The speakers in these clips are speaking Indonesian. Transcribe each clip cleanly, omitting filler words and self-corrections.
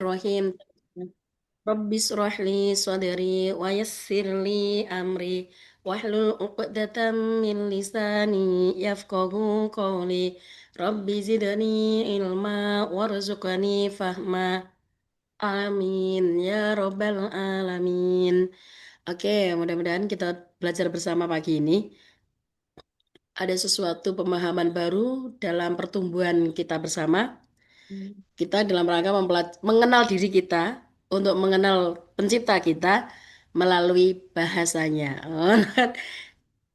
Rohim. Rabbi shrah li sadri wa yassir li amri wahlul 'uqdatam min lisani yafqahu qawli. Rabbi zidni ilma warzuqni fahma. Amin ya rabbal alamin. Oke, mudah-mudahan kita belajar bersama pagi ini. Ada sesuatu pemahaman baru dalam pertumbuhan kita bersama. Hmm. Kita dalam rangka mengenal diri kita untuk mengenal pencipta kita melalui bahasanya.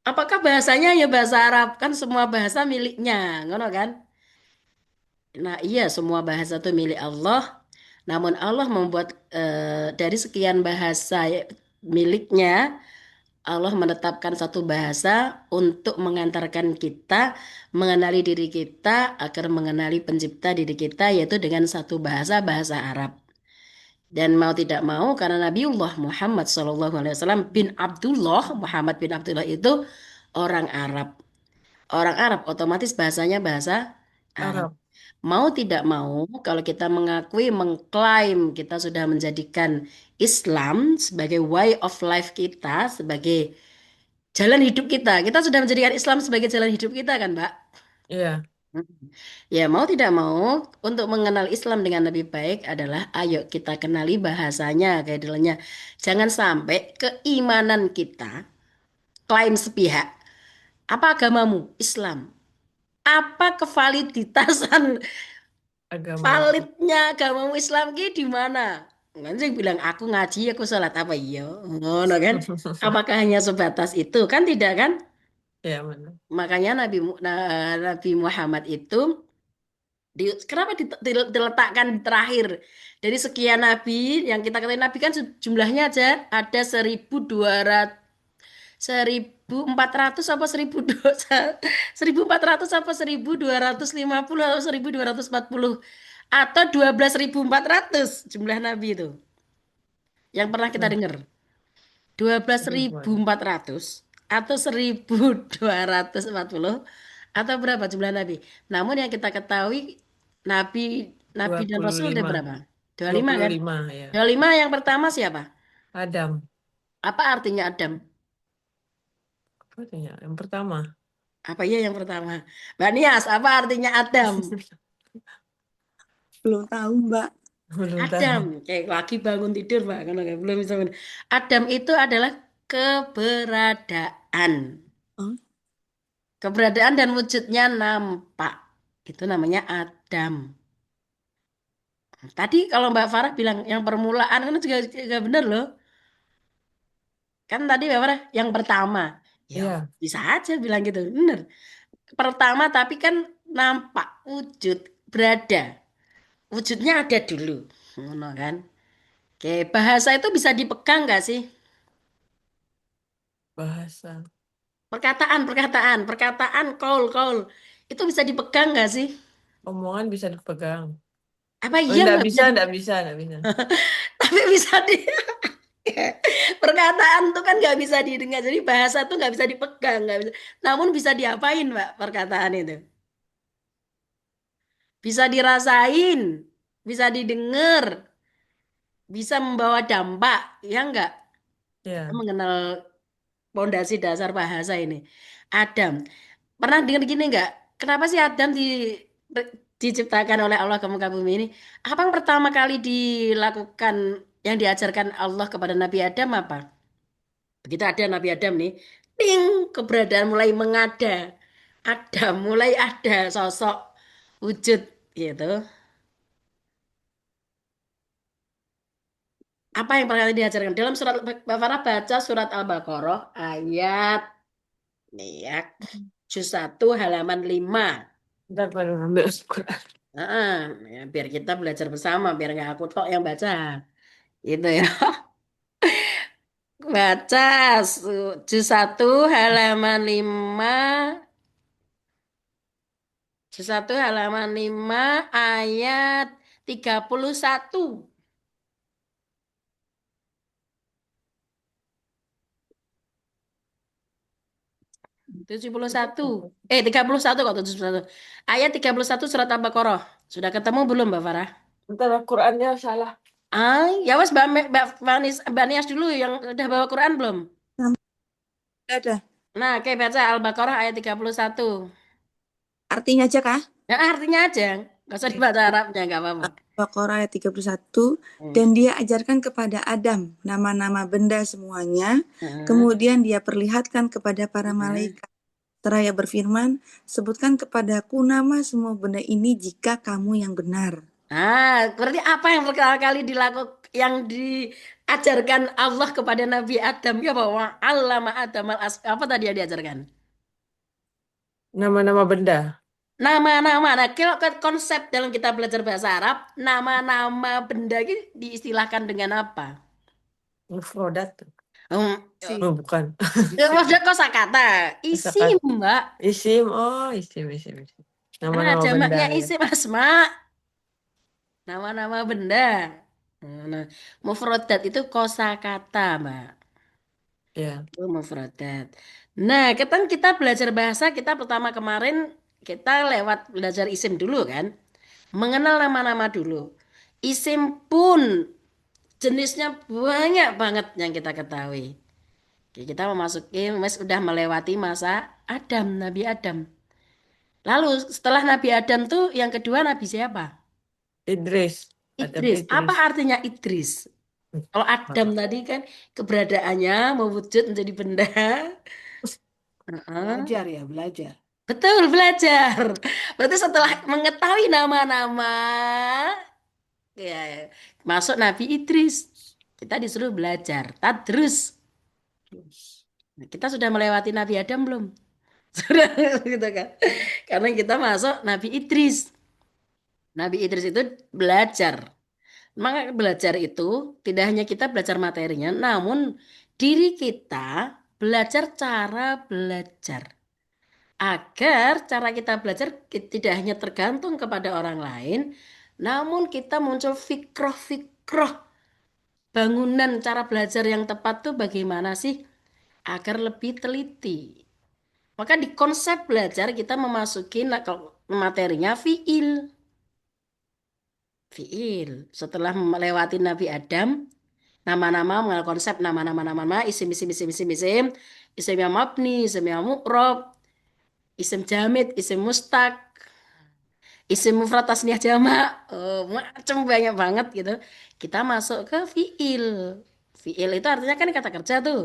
Apakah bahasanya ya bahasa Arab? Kan semua bahasa miliknya, ngono kan? Nah, iya semua bahasa itu milik Allah. Namun Allah membuat dari sekian bahasa miliknya, Allah menetapkan satu bahasa untuk mengantarkan kita mengenali diri kita agar mengenali pencipta diri kita yaitu dengan satu bahasa, bahasa Arab. Dan mau tidak mau karena Nabiullah Muhammad SAW bin Abdullah, Muhammad bin Abdullah itu orang Arab. Orang Arab otomatis bahasanya bahasa Arab. Arab. Mau tidak mau kalau kita mengakui, mengklaim kita sudah menjadikan Islam sebagai way of life kita, sebagai jalan hidup kita. Kita sudah menjadikan Islam sebagai jalan hidup kita kan, Mbak? Iya, Ya, mau tidak mau, untuk mengenal Islam dengan lebih baik adalah ayo kita kenali bahasanya, kaidelnya. Jangan sampai keimanan kita klaim sepihak. Apa agamamu? Islam. Apa kevaliditasan agama. validnya agamamu Islam ki di mana? Nanti bilang aku ngaji, aku sholat apa iya? Ngono kan? Apakah hanya sebatas itu? Kan tidak kan? Ya, benar. Makanya Nabi Muhammad itu kenapa diletakkan di terakhir dari sekian nabi yang kita ketahui nabi kan jumlahnya aja ada 1.200 1.400 apa 1.400 apa 1.250 atau 1.240 atau 12.400 jumlah nabi itu yang pernah kita Nah, dengar 12.400 atau 1.240 atau berapa jumlah nabi. Namun yang kita ketahui nabi nabi dua dan puluh rasul ada lima berapa? Dua puluh dua lima puluh kan? lima ya. 25 yang pertama siapa? Adam. Apa artinya Adam? Apa artinya? Yang pertama. Apa ya yang pertama? Mbak Nias, apa artinya Adam? Belum tahu, Mbak. Belum Adam, tahu. kayak lagi bangun tidur, Mbak. Kan belum bisa. Adam itu adalah keberadaan. Oh, Keberadaan dan wujudnya nampak. Itu namanya Adam. Tadi kalau Mbak Farah bilang yang permulaan kan juga benar loh. Kan tadi Mbak Farah yang pertama. Ya Iya, bisa aja bilang gitu. Benar. Pertama tapi kan nampak wujud berada. Wujudnya ada dulu. Ngono kan. Oke, bahasa itu bisa dipegang nggak sih? bahasa. Perkataan, kaul. Itu bisa dipegang nggak sih? Omongan bisa dipegang. Apa Oh, iya nggak bisa enggak bisa, enggak bisa. tapi bisa di perkataan tuh kan nggak bisa didengar. Jadi bahasa tuh nggak bisa dipegang, nggak bisa. Namun bisa diapain, Mbak, perkataan itu? Bisa dirasain, bisa didengar, bisa membawa dampak, ya nggak? Kita Ya, mengenal pondasi dasar bahasa ini. Adam. Pernah dengar gini nggak? Kenapa sih Adam diciptakan oleh Allah ke muka bumi ini? Apa yang pertama kali dilakukan yang diajarkan Allah kepada Nabi Adam apa? Begitu ada Nabi Adam nih, ting, keberadaan mulai mengada. Adam mulai ada sosok wujud gitu. Apa yang pertama kali diajarkan? Dalam surat Bapak baca surat Al-Baqarah ayat nih ya, juz 1 halaman 5. ntar baru ngambil Quran. Heeh, ya, biar kita belajar bersama, biar nggak aku tok yang baca. Gitu ya. Baca juz 1 halaman 5, juz 1 halaman 5 ayat 31. 71. 31 kok 71. Ayat 31 surat Al-Baqarah. Sudah ketemu belum, Mbak Farah? Ntar Al-Qurannya salah. Ah, ya wes Mbak Nias dulu yang udah bawa Quran belum? Ada. Nah, kayak baca Al-Baqarah ayat 31. Artinya aja kah? Nah, artinya aja. Gak usah Oke. dibaca Arabnya, gak apa-apa. Al-Baqarah ayat 31. Hmm. Dan dia ajarkan kepada Adam nama-nama benda semuanya. Heeh, Kemudian dia perlihatkan kepada para heeh. malaikat. Seraya berfirman, sebutkan kepadaku nama semua benda ini jika kamu yang benar. Ah, berarti apa yang pertama kali dilakukan, yang diajarkan Allah kepada Nabi Adam ya bahwa Allah Adam apa tadi yang diajarkan? Nama-nama benda. Nama-nama. Nah, kalau konsep dalam kita belajar bahasa Arab, nama-nama benda ini diistilahkan dengan apa? Mufrodat. Hmm, Oh, bukan. maksudnya kosakata, isim, Misalkan Mbak. isim. Oh, isim. Ah, Nama-nama benda jamaknya ya. isim asma, nama-nama benda. Nah, mufrodat itu kosakata, Mbak. Ya. Itu mufrodat. Nah, kita belajar bahasa, kita pertama kemarin kita lewat belajar isim dulu kan, mengenal nama-nama dulu. Isim pun jenisnya banyak banget yang kita ketahui. Oke, kita memasuki, Mas udah melewati masa Adam, Nabi Adam. Lalu setelah Nabi Adam tuh yang kedua Nabi siapa? Idris. Adam Idris. Apa Idris. artinya Idris? Kalau Adam tadi kan keberadaannya mewujud menjadi benda. Heeh. Belajar ya, belajar. Betul, belajar. Berarti setelah mengetahui nama-nama, ya, masuk Nabi Idris. Kita disuruh belajar. Tadrus. Nah, kita sudah melewati Nabi Adam belum? Sudah, gitu kan. Karena kita masuk Nabi Idris. Nabi Idris itu belajar. Maka belajar itu tidak hanya kita belajar materinya, namun diri kita belajar cara belajar. Agar cara kita belajar tidak hanya tergantung kepada orang lain, namun kita muncul fikroh-fikroh bangunan cara belajar yang tepat tuh bagaimana sih agar lebih teliti. Maka di konsep belajar kita memasuki kalau materinya fiil. Fiil. Setelah melewati Nabi Adam, nama-nama mengenal konsep nama-nama isim, isim yang mabni, isim yang mu'rob, isim jamid, isim mustaq, isim mufrad tasniah jamak, macam banyak banget gitu. Kita masuk ke fiil. Fiil itu artinya kan kata kerja tuh.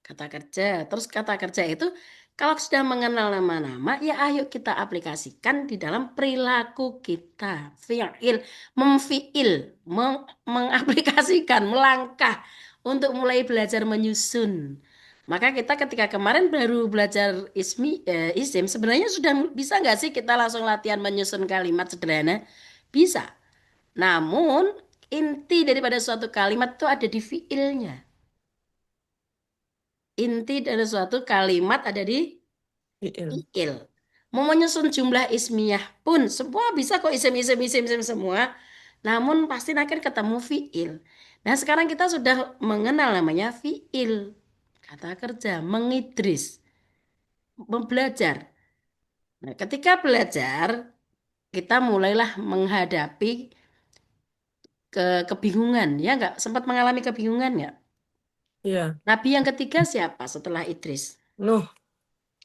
Kata kerja. Terus kata kerja itu kalau sudah mengenal nama-nama, ya ayo kita aplikasikan di dalam perilaku kita. Fiil, memfiil, mengaplikasikan, melangkah untuk mulai belajar menyusun. Maka kita ketika kemarin baru belajar isim, sebenarnya sudah bisa nggak sih kita langsung latihan menyusun kalimat sederhana? Bisa. Namun inti daripada suatu kalimat itu ada di fiilnya. Inti dari suatu kalimat ada di Fiil. fiil. Mau menyusun jumlah ismiyah pun semua bisa kok isim semua. Namun pasti akan ketemu fiil. Nah, sekarang kita sudah mengenal namanya fiil. Kata kerja, mengidris, belajar. Nah, ketika belajar, kita mulailah menghadapi kebingungan. Ya nggak? Sempat mengalami kebingungan nggak? Iya. Nabi yang ketiga siapa setelah Idris? Nuh.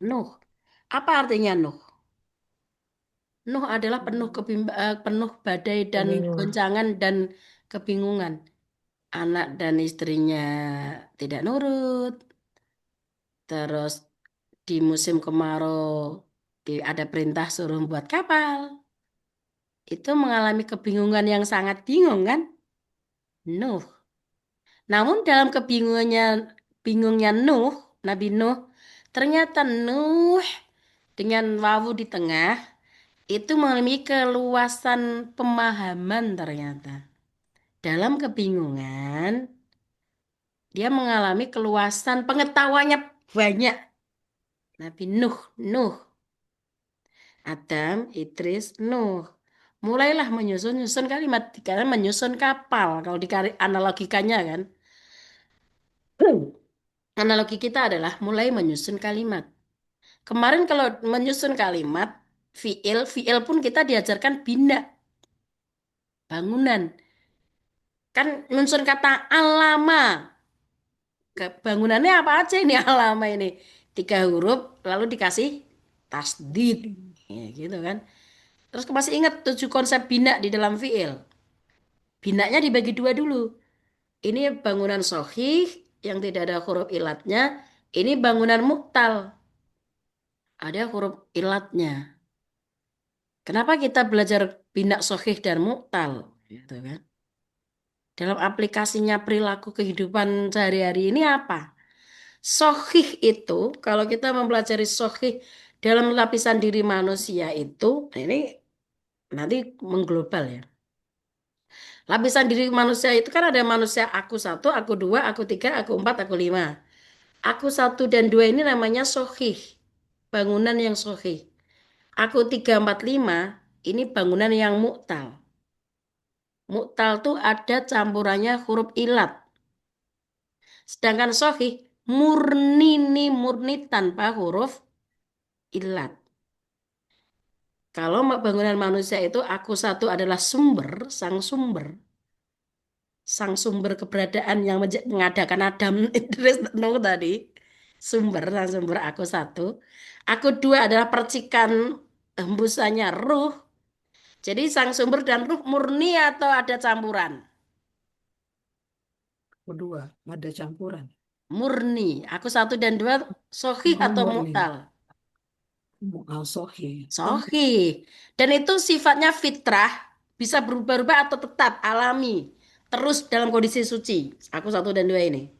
Nuh. Apa artinya Nuh? Nuh adalah penuh badai dan Kebingungan. goncangan dan kebingungan. Anak dan istrinya tidak nurut. Terus di musim kemarau ada perintah suruh buat kapal. Itu mengalami kebingungan yang sangat bingung kan? Nuh. Namun dalam bingungnya Nuh, Nabi Nuh, ternyata Nuh dengan wawu di tengah itu memiliki keluasan pemahaman ternyata. Dalam kebingungan, dia mengalami keluasan pengetahuannya banyak. Nabi Nuh, Nuh, Adam, Idris, Nuh. Mulailah menyusun kalimat, karena menyusun kapal. Kalau analogikannya kan. Analogi kita adalah mulai menyusun kalimat. Kemarin kalau menyusun kalimat, fiil pun kita diajarkan bina. bangunan. Kan nyusun kata alama. Bangunannya apa aja ini alama ini? 3 huruf lalu dikasih tasdid. Ya, gitu kan. Terus masih ingat 7 konsep bina di dalam fiil. Binanya dibagi dua dulu. Ini bangunan sohih yang tidak ada huruf ilatnya. Ini bangunan muktal. Ada huruf ilatnya. Kenapa kita belajar bina sohih dan muktal? Gitu kan. Dalam aplikasinya perilaku kehidupan sehari-hari ini apa? Sohih itu, kalau kita mempelajari sohih dalam lapisan diri manusia itu, nah ini nanti mengglobal ya. Lapisan diri manusia itu kan ada manusia aku satu, aku dua, aku tiga, aku empat, aku lima. Aku satu dan dua ini namanya sohih, bangunan yang sohih. Aku tiga, empat, lima, ini bangunan yang muktal. Muktal tuh ada campurannya huruf ilat. Sedangkan sohih murni nih, murni tanpa huruf ilat. Kalau bangunan manusia itu aku satu adalah sumber, sang sumber keberadaan yang mengadakan Adam Idris Nuh tadi, sang sumber aku satu. Aku dua adalah percikan hembusannya ruh. Jadi sang sumber dan ruh murni atau ada campuran? Kedua, ada campuran. Murni. Aku satu dan dua sohih Oh, atau murni. muktal? Al-Sohi. Sohih. Dan itu sifatnya fitrah, bisa berubah-ubah atau tetap alami. Terus dalam kondisi suci. Aku satu dan dua ini.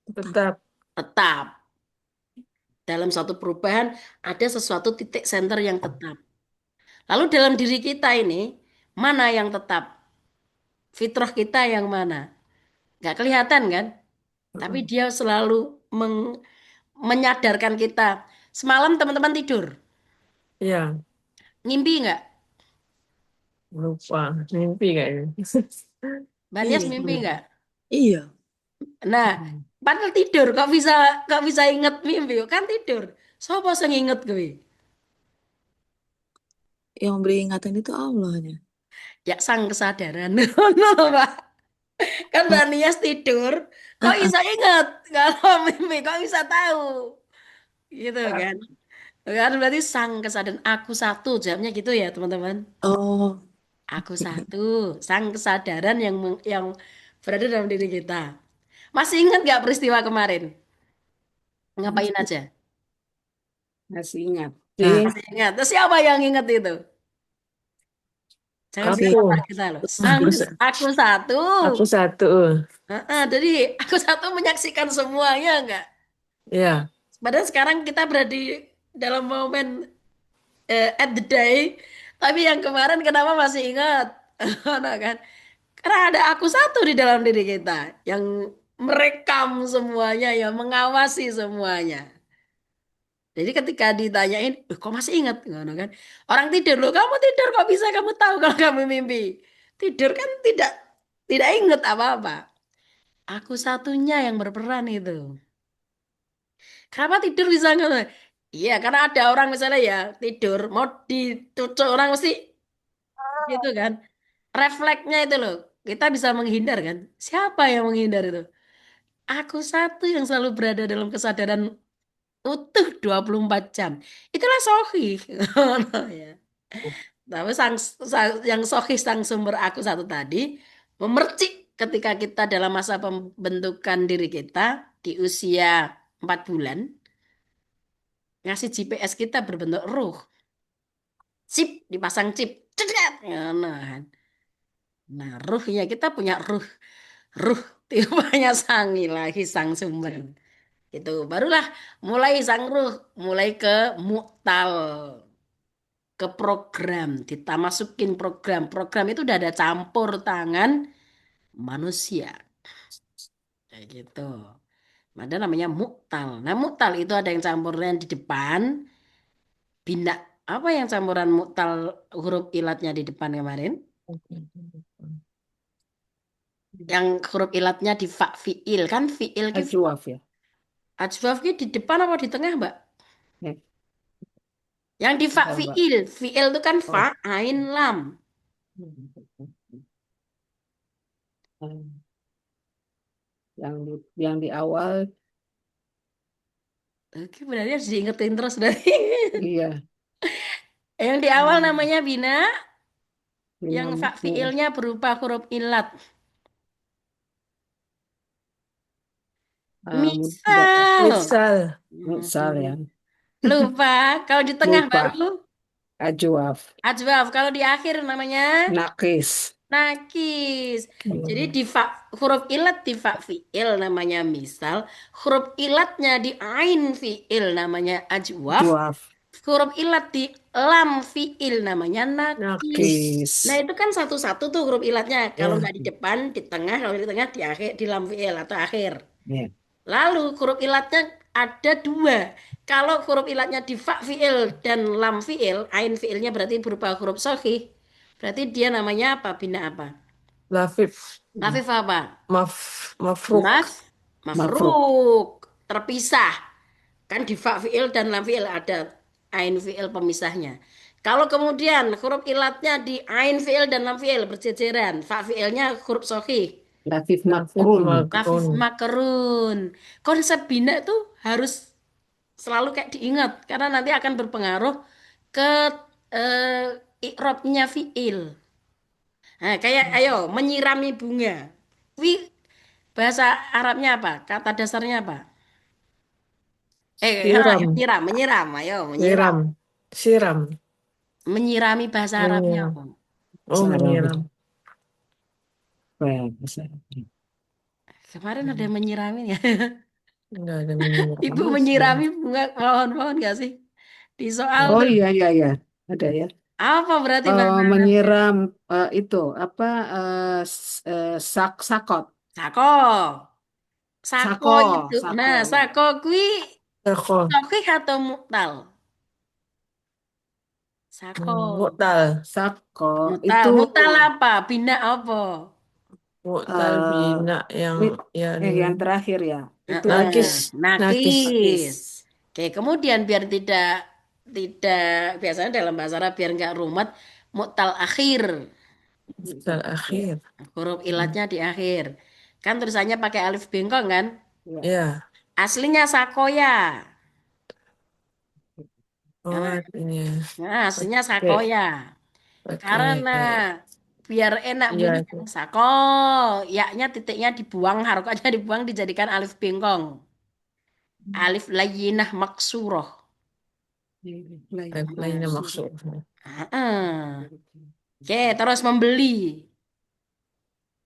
Tetap. Tetap. Dalam satu perubahan ada sesuatu titik center yang tetap. Lalu dalam diri kita ini, mana yang tetap? Fitrah kita yang mana? Nggak kelihatan kan? Tapi dia selalu menyadarkan kita. Semalam teman-teman tidur. Ya, Ngimpi nggak? lupa. Mimpi kayaknya. Mbak Tias Iya, mimpi nggak? iya. Nah, padahal tidur kok bisa inget mimpi kan tidur. Sopo sing inget gue? Yang memberi ingatan itu Allahnya. Ya sang kesadaran. Ngono lho, Pak. Kan Oh, Mbak Nias tidur, kok ah, ah. bisa inget kalau mimpi kok bisa tahu? Gitu kan. Kan berarti sang kesadaran aku satu jawabnya gitu ya, teman-teman. Oh, Aku satu, sang kesadaran yang berada dalam diri kita. Masih ingat nggak peristiwa kemarin? Ngapain aja? Masih ingat. nah, Masih ingat. Terus siapa yang ingat itu? Jangan oke. Aku. siapa kita loh. Aku, sa- Aku satu. aku satu. Heeh, jadi aku satu menyaksikan semuanya enggak? Ya. Padahal sekarang kita berada dalam momen at the day, tapi yang kemarin kenapa masih ingat? Nah, kan? Karena ada aku satu di dalam diri kita yang merekam semuanya, yang mengawasi semuanya. Jadi ketika ditanyain, kok masih ingat? Ngono kan? Orang tidur loh, kamu tidur kok bisa kamu tahu kalau kamu mimpi? Tidur kan tidak ingat apa-apa. Aku satunya yang berperan itu. Kenapa tidur bisa ngono? Iya, karena ada orang misalnya ya tidur mau dicucuk orang mesti gitu kan. Refleksnya itu loh. Kita bisa menghindar kan? Siapa yang menghindar itu? Aku satu yang selalu berada dalam kesadaran utuh 24 jam. Itulah sohih. Ngono ya. Tapi yang sohih sang sumber aku satu tadi memercik ketika kita dalam masa pembentukan diri kita di usia 4 bulan ngasih GPS kita berbentuk ruh. Chip, dipasang chip. Cedet. Ngono kan. Nah, ruhnya kita punya ruh tipenya sang ilahi sang sumber. Itu barulah mulai sang ruh mulai ke muktal, ke program, kita masukin program itu udah ada campur tangan manusia kayak gitu. Ada namanya muktal. Nah, muktal itu ada yang campuran di depan, bina apa yang campuran muktal huruf ilatnya di depan kemarin? Yang huruf ilatnya di fa fiil kan fiil ki Ajwaf ya. ajwaf ki di depan apa di tengah, Mbak? Ya, Yang di fa Mbak. fiil, fiil itu kan fa Oh. ain lam. Yang di awal, Oke, berarti harus diingetin terus berarti. iya. Yang di awal Hmm, namanya bina, yang Minum, fa fiilnya berupa huruf ilat. Misal. misal, misal ya. Hmm, lupa. Kalau di tengah Lupa. baru Ajwaf. ajwaf. Kalau di akhir namanya Nakis. nakis. Jadi Hmm. di huruf ilat di fa fiil namanya misal. Huruf ilatnya di ain fiil namanya ajwaf. Ajwaf. Huruf ilat di lam fiil namanya nakis. Nakis. Nah itu kan satu-satu tuh huruf ilatnya. Kalau Ya, nggak di depan, di tengah, kalau di tengah, di akhir, di lam fiil atau akhir. ya. Lalu huruf ilatnya ada dua. Kalau huruf ilatnya di fa fiil dan lam fiil, ain fiilnya berarti berupa huruf sohih. Berarti dia namanya apa? Bina apa? Lafif. Lafif apa? Mafruk. Mas, Mafruk. mafruk. Terpisah. Kan di fa fiil dan lam fiil ada ain fiil pemisahnya. Kalau kemudian huruf ilatnya di ain fiil dan lam fiil berjejeran, fa fiilnya huruf sohih. Lafif Lafif makrun. Lafif Makrun. makerun. Konsep bina tuh harus selalu kayak diingat karena nanti akan berpengaruh ke i'rabnya fiil. Nah, kayak ayo menyirami bunga. Bahasa Arabnya apa? Kata dasarnya apa? Siram. Menyiram, menyiram, ayo menyiram. Siram. Siram. Menyirami bahasa Arabnya Menyiram. apa? Oh, Sarang. menyiram. Apa ya, bahasa Kemarin ada yang menyirami ya. Enggak ada menyiram. Ibu menyirami bunga pohon-pohon gak sih? Di soal Oh tuh. iya iya iya, ada ya. Apa berarti bahasa Arabnya? Menyiram itu apa sakot, Sako. Sako sako, itu. sako Nah, ya. sako kui Sako. sahih atau mu'tal? Sako. Mu'tal. Sako Mu'tal. itu Mu'tal apa? Bina apa? Mu'tal eh bina yang mi- yang yang terakhir ya. Itu Heeh, nakis. Nakis. nakis. Oke, kemudian biar tidak tidak biasanya dalam bahasa Arab biar nggak rumet, mu'tal akhir. Mu'tal akhir. Huruf ilatnya di akhir. Kan tulisannya pakai alif bengkok kan? ya. Ya. Aslinya sakoya. Oh, Nah, artinya aslinya pakai sakoya. pakai Karena biar enak iya bunyi itu. sako, yaknya titiknya dibuang, harokatnya dibuang dijadikan alif bengkong. Alif layyinah maksuroh. Lainnya maksud. Heeh. Oke, terus membeli.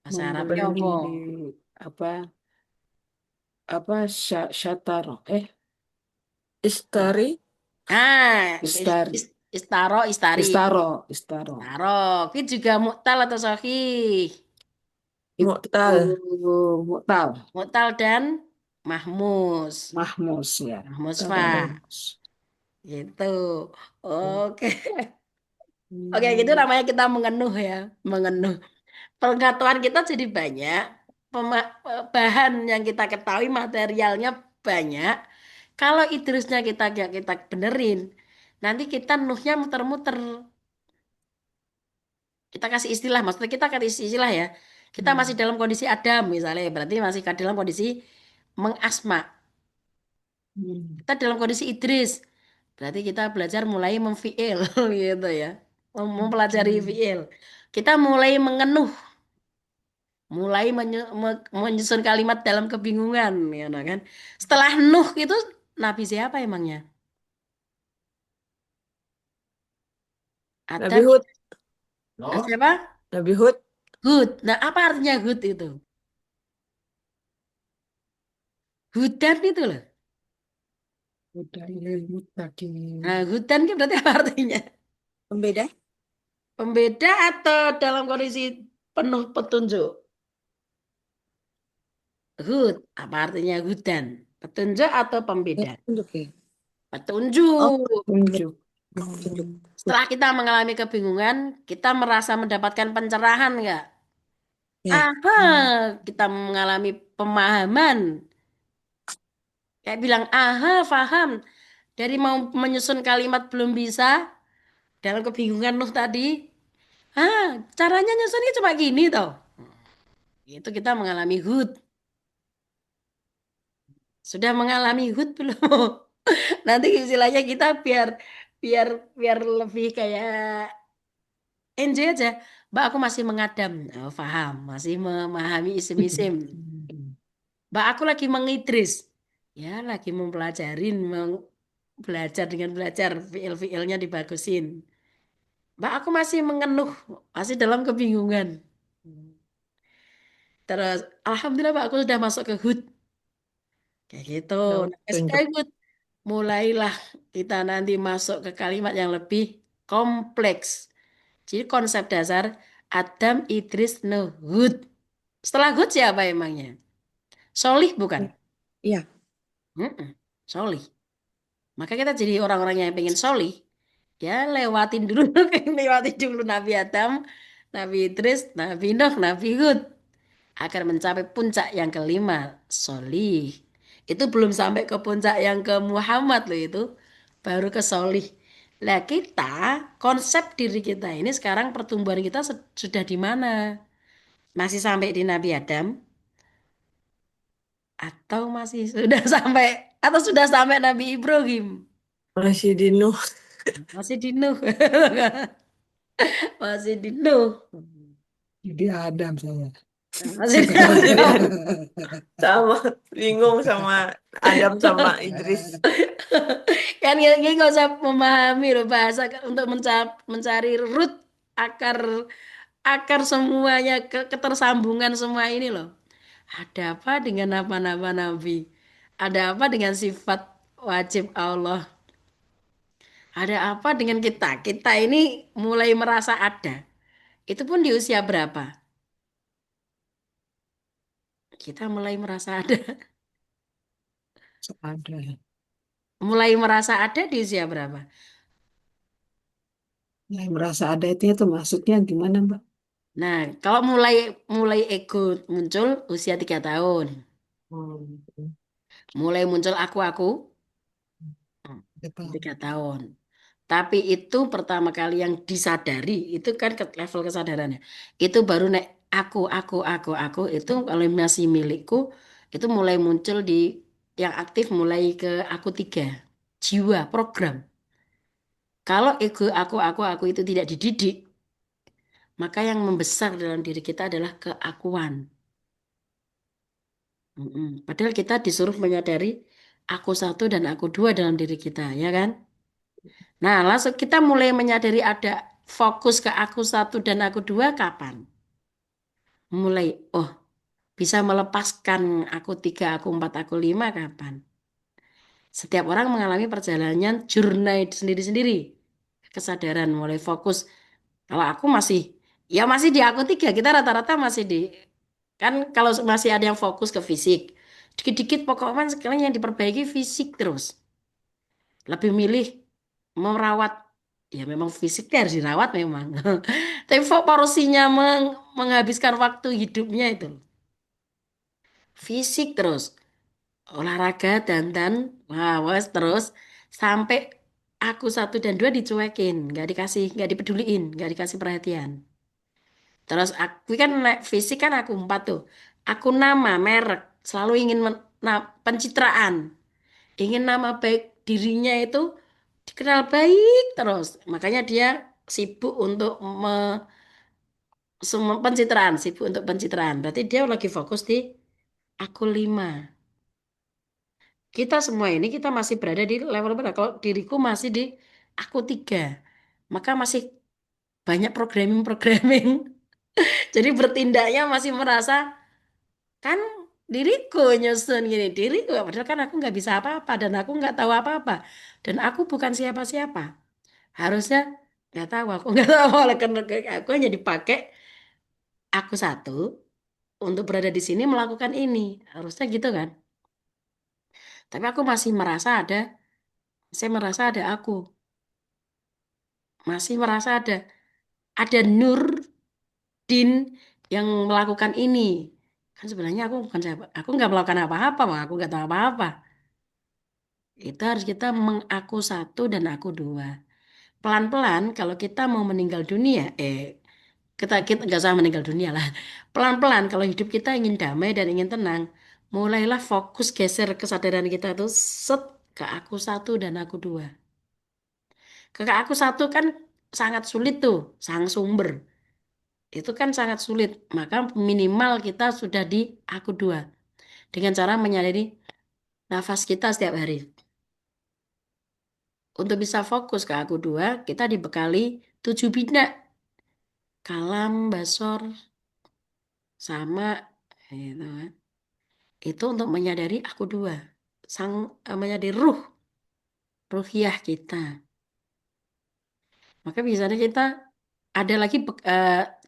Bahasa Arabnya Membeli apa? apa syatar Istari. Ah, istari istaro, istari. istaro Istaro. Itu juga mu'tal atau sahih. itu Mu'tal. mutal Mu'tal dan mahmus. mahmus ya. Mahmus Mu'tal fa. dan Gitu. Oke. Oke, gitu Hmm. namanya kita mengenuh ya. Mengenuh. Pengetahuan kita jadi banyak. Bahan yang kita ketahui materialnya banyak. Kalau idrusnya kita gak kita benerin, nanti kita nuhnya muter-muter. Kita kasih istilah, maksudnya kita kasih istilah ya. Kita masih Hmm. dalam kondisi Adam misalnya, berarti masih dalam kondisi mengasma. Hmm. Kita dalam kondisi Idris, berarti kita belajar mulai memfiil gitu ya. Mempelajari Hmm. fiil. Kita mulai mengenuh, mulai menyusun kalimat dalam kebingungan, ya nah kan. Setelah Nuh itu Nabi siapa emangnya? Nabi Adam Hud. siapa? Nabi Hud. Hud. Nah, apa artinya Hud itu? Hudan itu loh. Budaya mutakin. Nah, hudan itu berarti apa artinya? Pembeda Pembeda atau dalam kondisi penuh petunjuk? Hud, apa artinya hudan? Petunjuk atau pembeda? tunjuk ya. Oh, Petunjuk. tunjuk. Tunjuk. Setelah kita mengalami kebingungan, kita merasa mendapatkan pencerahan enggak? Ya. Aha, kita mengalami pemahaman. Kayak bilang, aha, paham. Dari mau menyusun kalimat belum bisa, dalam kebingungan Nuh tadi. Ah, caranya nyusunnya cuma gini toh. Itu kita mengalami Hud. Sudah mengalami Hud belum? Nanti istilahnya kita biar biar biar lebih kayak enjoy aja. Mbak, aku masih mengadam. Oh, paham, masih memahami isim-isim. Mbak, aku lagi mengidris. Ya, lagi mempelajarin, belajar dengan belajar, fiil-fiilnya dibagusin. Mbak, aku masih mengenuh, masih dalam kebingungan. Terus, Alhamdulillah Mbak, aku sudah masuk ke HUD. Kayak gitu. Nah, Nah, SK HUD. Mulailah kita nanti masuk ke kalimat yang lebih kompleks. Jadi konsep dasar Adam, Idris, Nuh, Hud. Setelah Hud siapa emangnya? Solih bukan? Iya, Mm-mm. Solih. Maka kita jadi orang-orang yang pengen solih. Ya lewatin dulu, lewatin dulu Nabi Adam, Nabi Idris, Nabi Nuh, Nabi Hud. Agar mencapai puncak yang kelima, solih. Itu belum sampai ke puncak yang ke Muhammad loh itu. Baru ke solih. Lah kita, konsep diri kita ini sekarang pertumbuhan kita sudah di mana? Masih sampai di Nabi Adam? Atau masih sudah sampai, atau sudah sampai Nabi Ibrahim? masih di Nuh. Masih di Nuh. Masih di Nuh. Jadi Adam saya. Masih di Jadi Adam. sama, bingung sama Adam sama Idris. Kan ini nggak usah memahami loh bahasa untuk mencari root akar akar semuanya ketersambungan semua ini loh. Ada apa dengan nama-nama Nabi? Ada apa dengan sifat wajib Allah? Ada apa dengan kita? Kita ini mulai merasa ada. Itu pun di usia berapa? Kita mulai merasa ada. Ada. Mulai merasa ada di usia berapa? Yang merasa ada itu maksudnya gimana, Mbak? Nah, kalau mulai mulai ego muncul usia 3 tahun. Hmm, Mulai muncul aku-aku betul. 3 tahun. Tapi itu pertama kali yang disadari, itu kan ke level kesadarannya. Itu baru naik aku itu kalau masih milikku, itu mulai muncul di yang aktif mulai ke aku 3. Jiwa, program. Kalau ego aku itu tidak dididik, maka yang membesar dalam diri kita adalah keakuan. Padahal kita disuruh menyadari aku 1 dan aku 2 dalam diri kita, ya kan? Nah, langsung kita mulai menyadari ada fokus ke aku 1 dan aku 2 kapan? Mulai, oh bisa melepaskan aku 3, aku 4, aku 5 kapan? Setiap orang mengalami perjalanan journey sendiri-sendiri. Kesadaran mulai fokus. Kalau aku masih, ya masih di aku 3, kita rata-rata masih di, kan kalau masih ada yang fokus ke fisik. Dikit-dikit pokoknya sekarang yang diperbaiki fisik terus. Lebih milih merawat, ya memang fisiknya harus dirawat memang. Tapi porsinya menghabiskan waktu hidupnya itu fisik terus, olahraga dandan, wah wes terus sampai aku 1 dan 2 dicuekin, nggak dipeduliin, nggak dikasih perhatian. Terus aku kan fisik kan aku 4 tuh, aku nama merek selalu ingin pencitraan, ingin nama baik dirinya itu dikenal baik terus. Makanya dia sibuk untuk semua pencitraan, sibuk untuk pencitraan. Berarti dia lagi fokus di aku 5. Kita semua ini kita masih berada di level berapa? Kalau diriku masih di aku 3. Maka masih banyak programming-programming. Jadi bertindaknya masih merasa kan diriku nyusun gini, diriku. Padahal kan aku nggak bisa apa-apa dan aku nggak tahu apa-apa. Dan aku bukan siapa-siapa. Harusnya nggak tahu, aku nggak tahu oleh karena aku hanya dipakai aku 1 untuk berada di sini melakukan ini. Harusnya gitu kan. Tapi aku masih merasa ada, saya merasa ada aku. Masih merasa ada Nurdin yang melakukan ini. Kan sebenarnya aku bukan siapa, aku nggak melakukan apa-apa, Bang. Aku nggak tahu apa-apa. Itu harus kita mengaku 1 dan aku 2. Pelan-pelan kalau kita mau meninggal dunia, kita nggak usah meninggal dunia lah. Pelan-pelan kalau hidup kita ingin damai dan ingin tenang, mulailah fokus geser kesadaran kita tuh set ke aku satu dan aku dua. Ke aku satu kan sangat sulit tuh, sang sumber. Itu kan sangat sulit. Maka minimal kita sudah di aku dua. Dengan cara menyadari nafas kita setiap hari. Untuk bisa fokus ke aku dua, kita dibekali 7 bina. Kalam, basor, sama. Gitu kan. Itu untuk menyadari aku dua. Menyadari ruhiyah kita. Maka biasanya kita ada lagi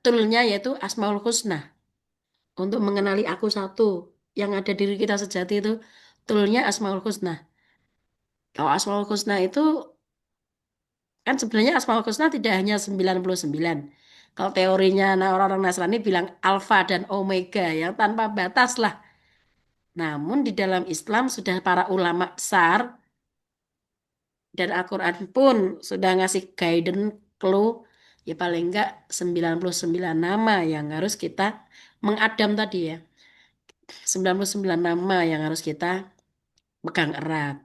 toolnya yaitu Asmaul Husna. Untuk mengenali aku satu yang ada diri kita sejati itu toolnya Asmaul Husna. Kalau Asmaul Husna itu kan sebenarnya Asmaul Husna tidak hanya 99. Kalau teorinya orang-orang Nasrani bilang alfa dan omega yang tanpa batas lah. Namun di dalam Islam sudah para ulama besar dan Al-Quran pun sudah ngasih guidance clue ya paling enggak 99 nama yang harus kita mengadam tadi ya. 99 nama yang harus kita pegang erat.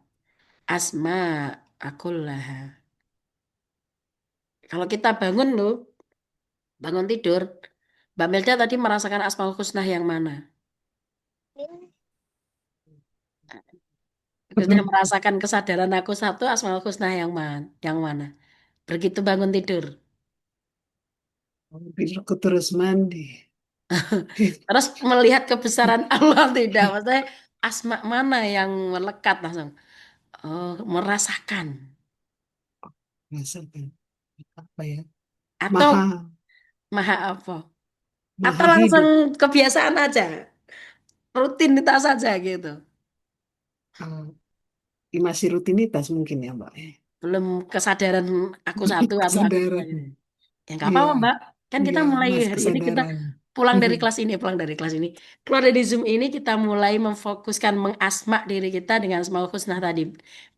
Asma akullah. Kalau kita bangun loh, bangun tidur, Mbak Melda tadi merasakan Asmaul Husna yang mana? Sudah merasakan kesadaran aku satu, Asmaul Husna yang mana? Yang mana? Begitu bangun tidur. Tidurku terus mandi. Terus melihat kebesaran Allah tidak? Maksudnya asma mana yang melekat langsung? Oh, merasakan. Rasakan apa ya? Atau Maha maha apa? Atau maha langsung hidup. kebiasaan aja, rutinitas saja gitu. Ah, masih rutinitas mungkin ya, Mbak. Belum kesadaran aku satu atau aku dua Kesadaran. gitu. Ya nggak Iya, apa-apa Mbak. Kan kita iya, mulai Mas hari ini kita kesadaran. pulang dari kelas ini. Keluar dari Zoom ini kita mulai memfokuskan mengasma diri kita dengan Asmaul Husna tadi.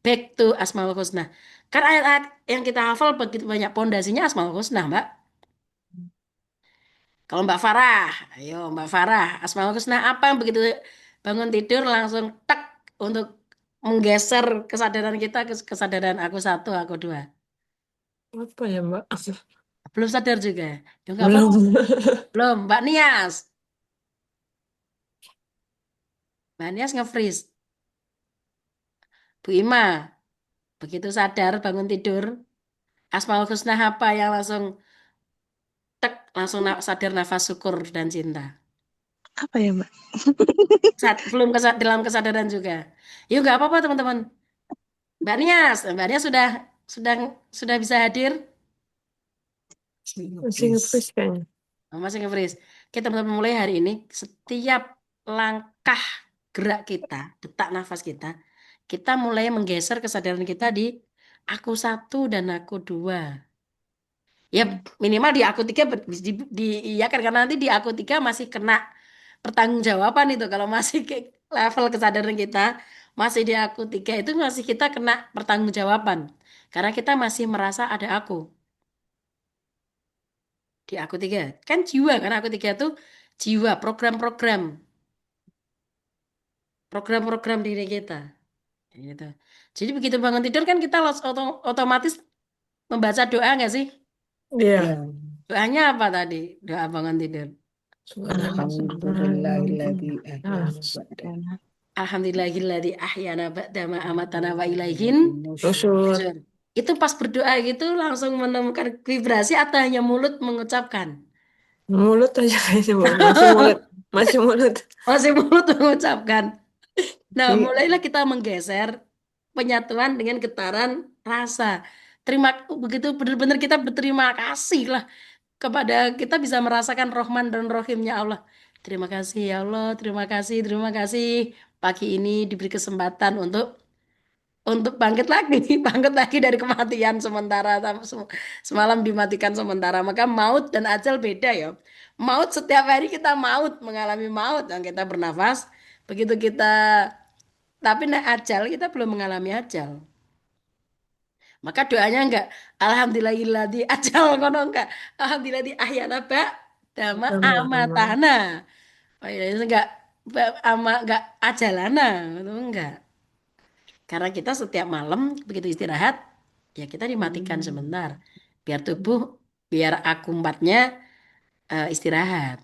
Back to Asmaul Husna. Kan ayat-ayat yang kita hafal begitu banyak pondasinya Asmaul Husna, Mbak. Kalau Mbak Farah, ayo Mbak Farah, Asmaul Husna apa yang begitu bangun tidur langsung tek untuk menggeser kesadaran kita ke kesadaran aku satu, aku dua. Apa ya, Mbak? Belum sadar juga. Ya nggak apa-apa. Belum. Belum, Mbak Nias. Mbak Nias nge-freeze. Bu Ima, begitu sadar bangun tidur, Asmaul Husna apa yang langsung tek, langsung sadar nafas syukur dan cinta. Apa ya, Mbak? Belum dalam kesadaran juga. Yuk nggak apa-apa teman-teman. Mbak Nias sudah sudah bisa hadir. Masih Please. nge-freeze kayaknya. Oh, masih nge-freeze. Oke teman-teman mulai hari ini setiap langkah gerak kita, detak nafas kita mulai menggeser kesadaran kita di aku satu dan aku dua. Ya minimal di aku tiga iya kan karena nanti di aku tiga masih kena pertanggungjawaban itu kalau masih ke level kesadaran kita masih di aku tiga itu masih kita kena pertanggungjawaban karena kita masih merasa ada aku di aku tiga kan jiwa karena aku tiga itu jiwa program-program diri kita gitu. Jadi begitu bangun tidur kan kita otomatis membaca doa nggak sih? Iya. Ya, Doanya apa tadi? Doa bangun tidur. alhamdulillahilladzi ahyana ba'da Alhamdulillahilladzi ahyana ba'da ma amatana wa ilaihin Nusyur. nusyur. Itu pas berdoa gitu langsung menemukan vibrasi atau hanya mulut mengucapkan? Mulut aja kayaknya, Mbak. Masih mulut. Masih mulut. Masih mulut mengucapkan. Nah, Tapi mulailah kita menggeser penyatuan dengan getaran rasa. Terima begitu benar-benar kita berterima kasih lah kepada kita bisa merasakan Rahman dan Rahimnya Allah. Terima kasih ya Allah, terima kasih. Pagi ini diberi kesempatan untuk bangkit lagi, bangkit lagi dari kematian sementara semalam dimatikan sementara. Maka maut dan ajal beda ya. Maut setiap hari kita maut, mengalami maut yang kita bernafas. Begitu kita tapi ajal kita belum mengalami ajal. Maka doanya enggak alhamdulillahilladzi ajal ngono enggak. Alhamdulilladzi ahyana dama Sama ama. amatana. Oh ya enggak enggak ajalana itu enggak. Karena kita setiap malam begitu istirahat ya kita dimatikan Hmm. sebentar biar tubuh biar akumpatnya istirahat.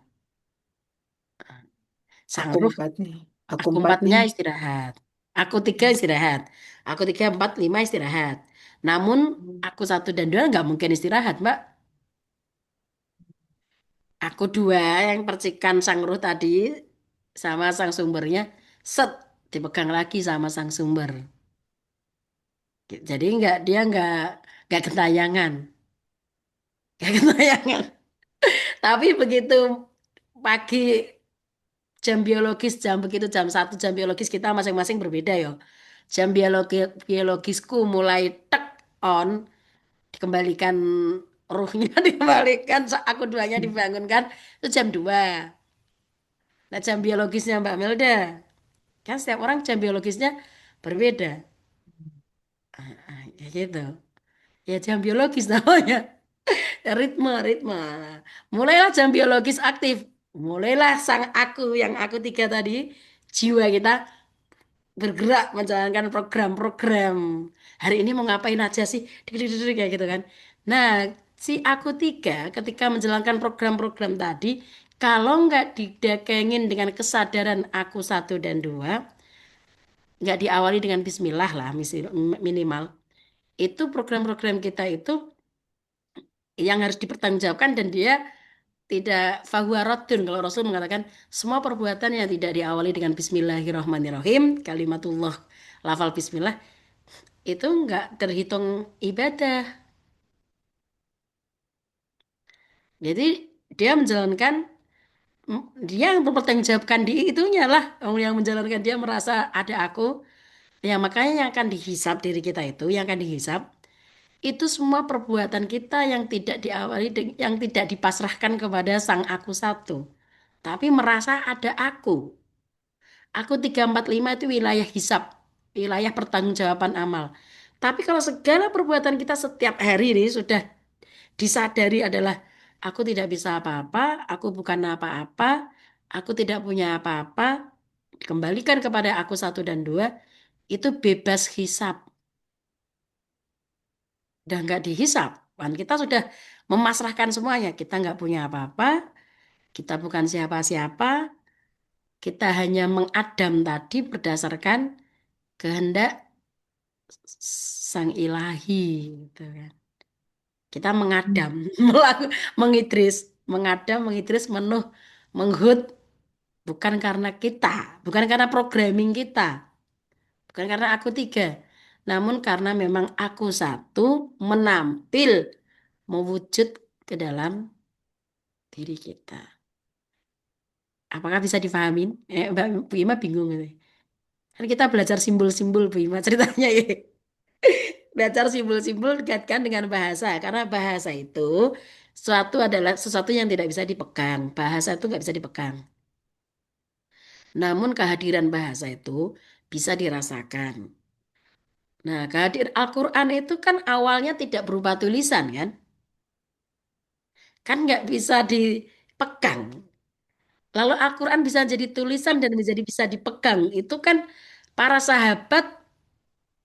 Aku Sangruh empatnya. Aku aku empatnya. empatnya istirahat. Aku tiga istirahat. Aku tiga, empat, lima istirahat. Namun aku satu dan dua nggak mungkin istirahat, Mbak. Aku dua yang percikan sang ruh tadi sama sang sumbernya, set dipegang lagi sama sang sumber. Jadi nggak gentayangan, nggak gentayangan. Tapi begitu pagi jam biologis jam begitu jam 1 jam biologis kita masing-masing berbeda ya. Jam biologisku mulai tek on dikembalikan ruhnya dikembalikan aku duanya dibangunkan itu jam 2. Nah jam biologisnya Mbak Melda kan setiap orang jam biologisnya berbeda. Ya gitu ya jam biologis namanya ritme ritme. Mulailah jam biologis aktif, mulailah sang aku yang aku tiga tadi jiwa kita bergerak menjalankan program-program. Hari ini mau ngapain aja sih? Dik, dik, dik, dik, kayak gitu kan. Nah, si aku tiga ketika menjalankan program-program tadi, kalau nggak didakengin dengan kesadaran aku satu dan dua, nggak diawali dengan Bismillah lah minimal. Itu program-program kita itu yang harus dipertanggungjawabkan dan dia tidak fahuwa raddun. Kalau Rasul mengatakan semua perbuatan yang tidak diawali dengan Bismillahirrahmanirrahim, kalimatullah lafal Bismillah itu nggak terhitung ibadah. Jadi dia menjalankan dia yang mempertanggungjawabkan di itunya lah orang yang menjalankan dia merasa ada aku ya makanya yang akan dihisap diri kita itu yang akan dihisap itu semua perbuatan kita yang tidak diawali yang tidak dipasrahkan kepada sang aku satu tapi merasa ada aku 3, 4, 5 itu wilayah hisap wilayah pertanggungjawaban amal tapi kalau segala perbuatan kita setiap hari ini sudah disadari adalah aku tidak bisa apa-apa, aku bukan apa-apa, aku tidak punya apa-apa, kembalikan kepada aku satu dan dua, itu bebas hisap. Dan nggak dihisap. Kan kita sudah memasrahkan semuanya. Kita nggak punya apa-apa, kita bukan siapa-siapa, kita hanya mengadam tadi berdasarkan kehendak sang ilahi. Gitu kan. Kita mengadam, mengidris, mengadam, mengidris, menghut, bukan karena kita, bukan karena programming kita, bukan karena aku tiga, namun karena memang aku satu menampil, mewujud ke dalam diri kita. Apakah bisa dipahamin? Mbak Bu Ima bingung gitu. Kan kita belajar simbol-simbol Bu Ima ceritanya ya. Belajar simbol-simbol dikaitkan dengan bahasa, karena bahasa itu suatu adalah sesuatu yang tidak bisa dipegang. Bahasa itu nggak bisa dipegang. Namun kehadiran bahasa itu bisa dirasakan. Nah, kehadiran Al-Quran itu kan awalnya tidak berupa tulisan kan? Kan nggak bisa dipegang. Lalu Al-Quran bisa jadi tulisan dan menjadi bisa dipegang. Itu kan para sahabat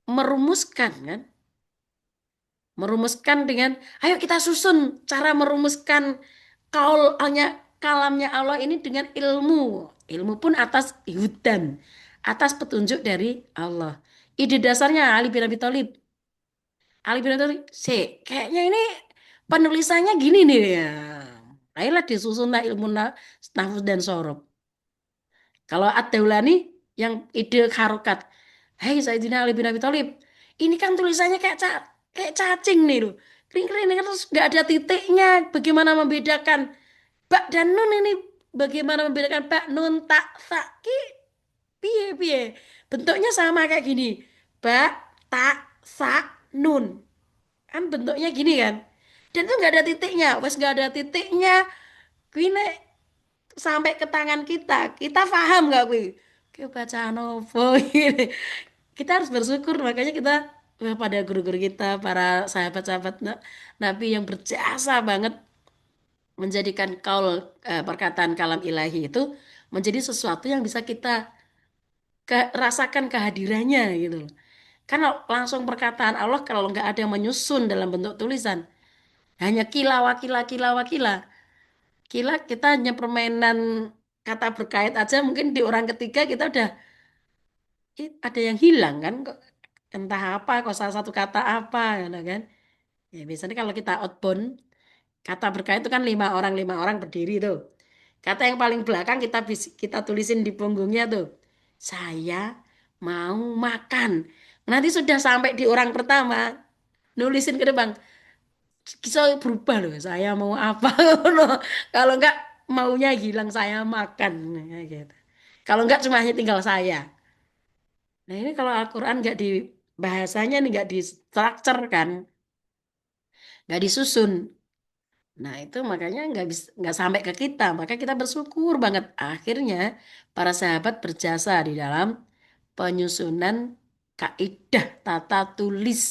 merumuskan kan? Merumuskan dengan, ayo kita susun cara merumuskan kalamnya Allah ini dengan ilmu. Ilmu pun atas hudan, atas petunjuk dari Allah. Ide dasarnya Ali bin Abi Thalib. Ali bin Abi Thalib, kayaknya ini penulisannya gini nih ya. Ayolah disusun lah ilmu nahwu dan sorob. Kalau Ad-Daulani yang ide harokat, Hei Sayyidina Ali bin Abi Thalib, ini kan tulisannya kayak cacing nih loh. Kering-kering ini kan terus nggak ada titiknya. Bagaimana membedakan bak dan nun ini? Bagaimana membedakan bak, nun, tak, sa, ki, piye, piye. Bentuknya sama kayak gini. Bak, tak, sa, nun. Kan bentuknya gini kan. Dan itu nggak ada titiknya. Wes nggak ada titiknya. Gini sampai ke tangan kita. Kita paham nggak, Wi? Oke, bacaan apa ini? Kita harus bersyukur makanya kita pada guru-guru kita, para sahabat-sahabat Nabi yang berjasa banget menjadikan perkataan kalam ilahi itu menjadi sesuatu yang bisa kita rasakan kehadirannya gitu loh. Kan langsung perkataan Allah kalau nggak ada yang menyusun dalam bentuk tulisan, hanya kila wakila kila wakila. Kila kita hanya permainan kata berkait aja mungkin di orang ketiga kita udah ada yang hilang kan kok entah apa kok salah satu kata apa gitu kan. Ya biasanya kalau kita outbound kata berkait itu kan lima orang berdiri tuh. Kata yang paling belakang kita tulisin di punggungnya tuh. Saya mau makan. Nanti sudah sampai di orang pertama, nulisin ke depan. Bisa berubah loh. Saya mau apa? No. Kalau enggak maunya hilang saya makan. Nah, gitu. Kalau enggak cuma hanya tinggal saya. Nah ini kalau Al-Quran nggak di bahasanya nih nggak di structure kan, nggak disusun. Nah, itu makanya nggak sampai ke kita. Maka kita bersyukur banget. Akhirnya para sahabat berjasa di dalam penyusunan kaidah tata tulis.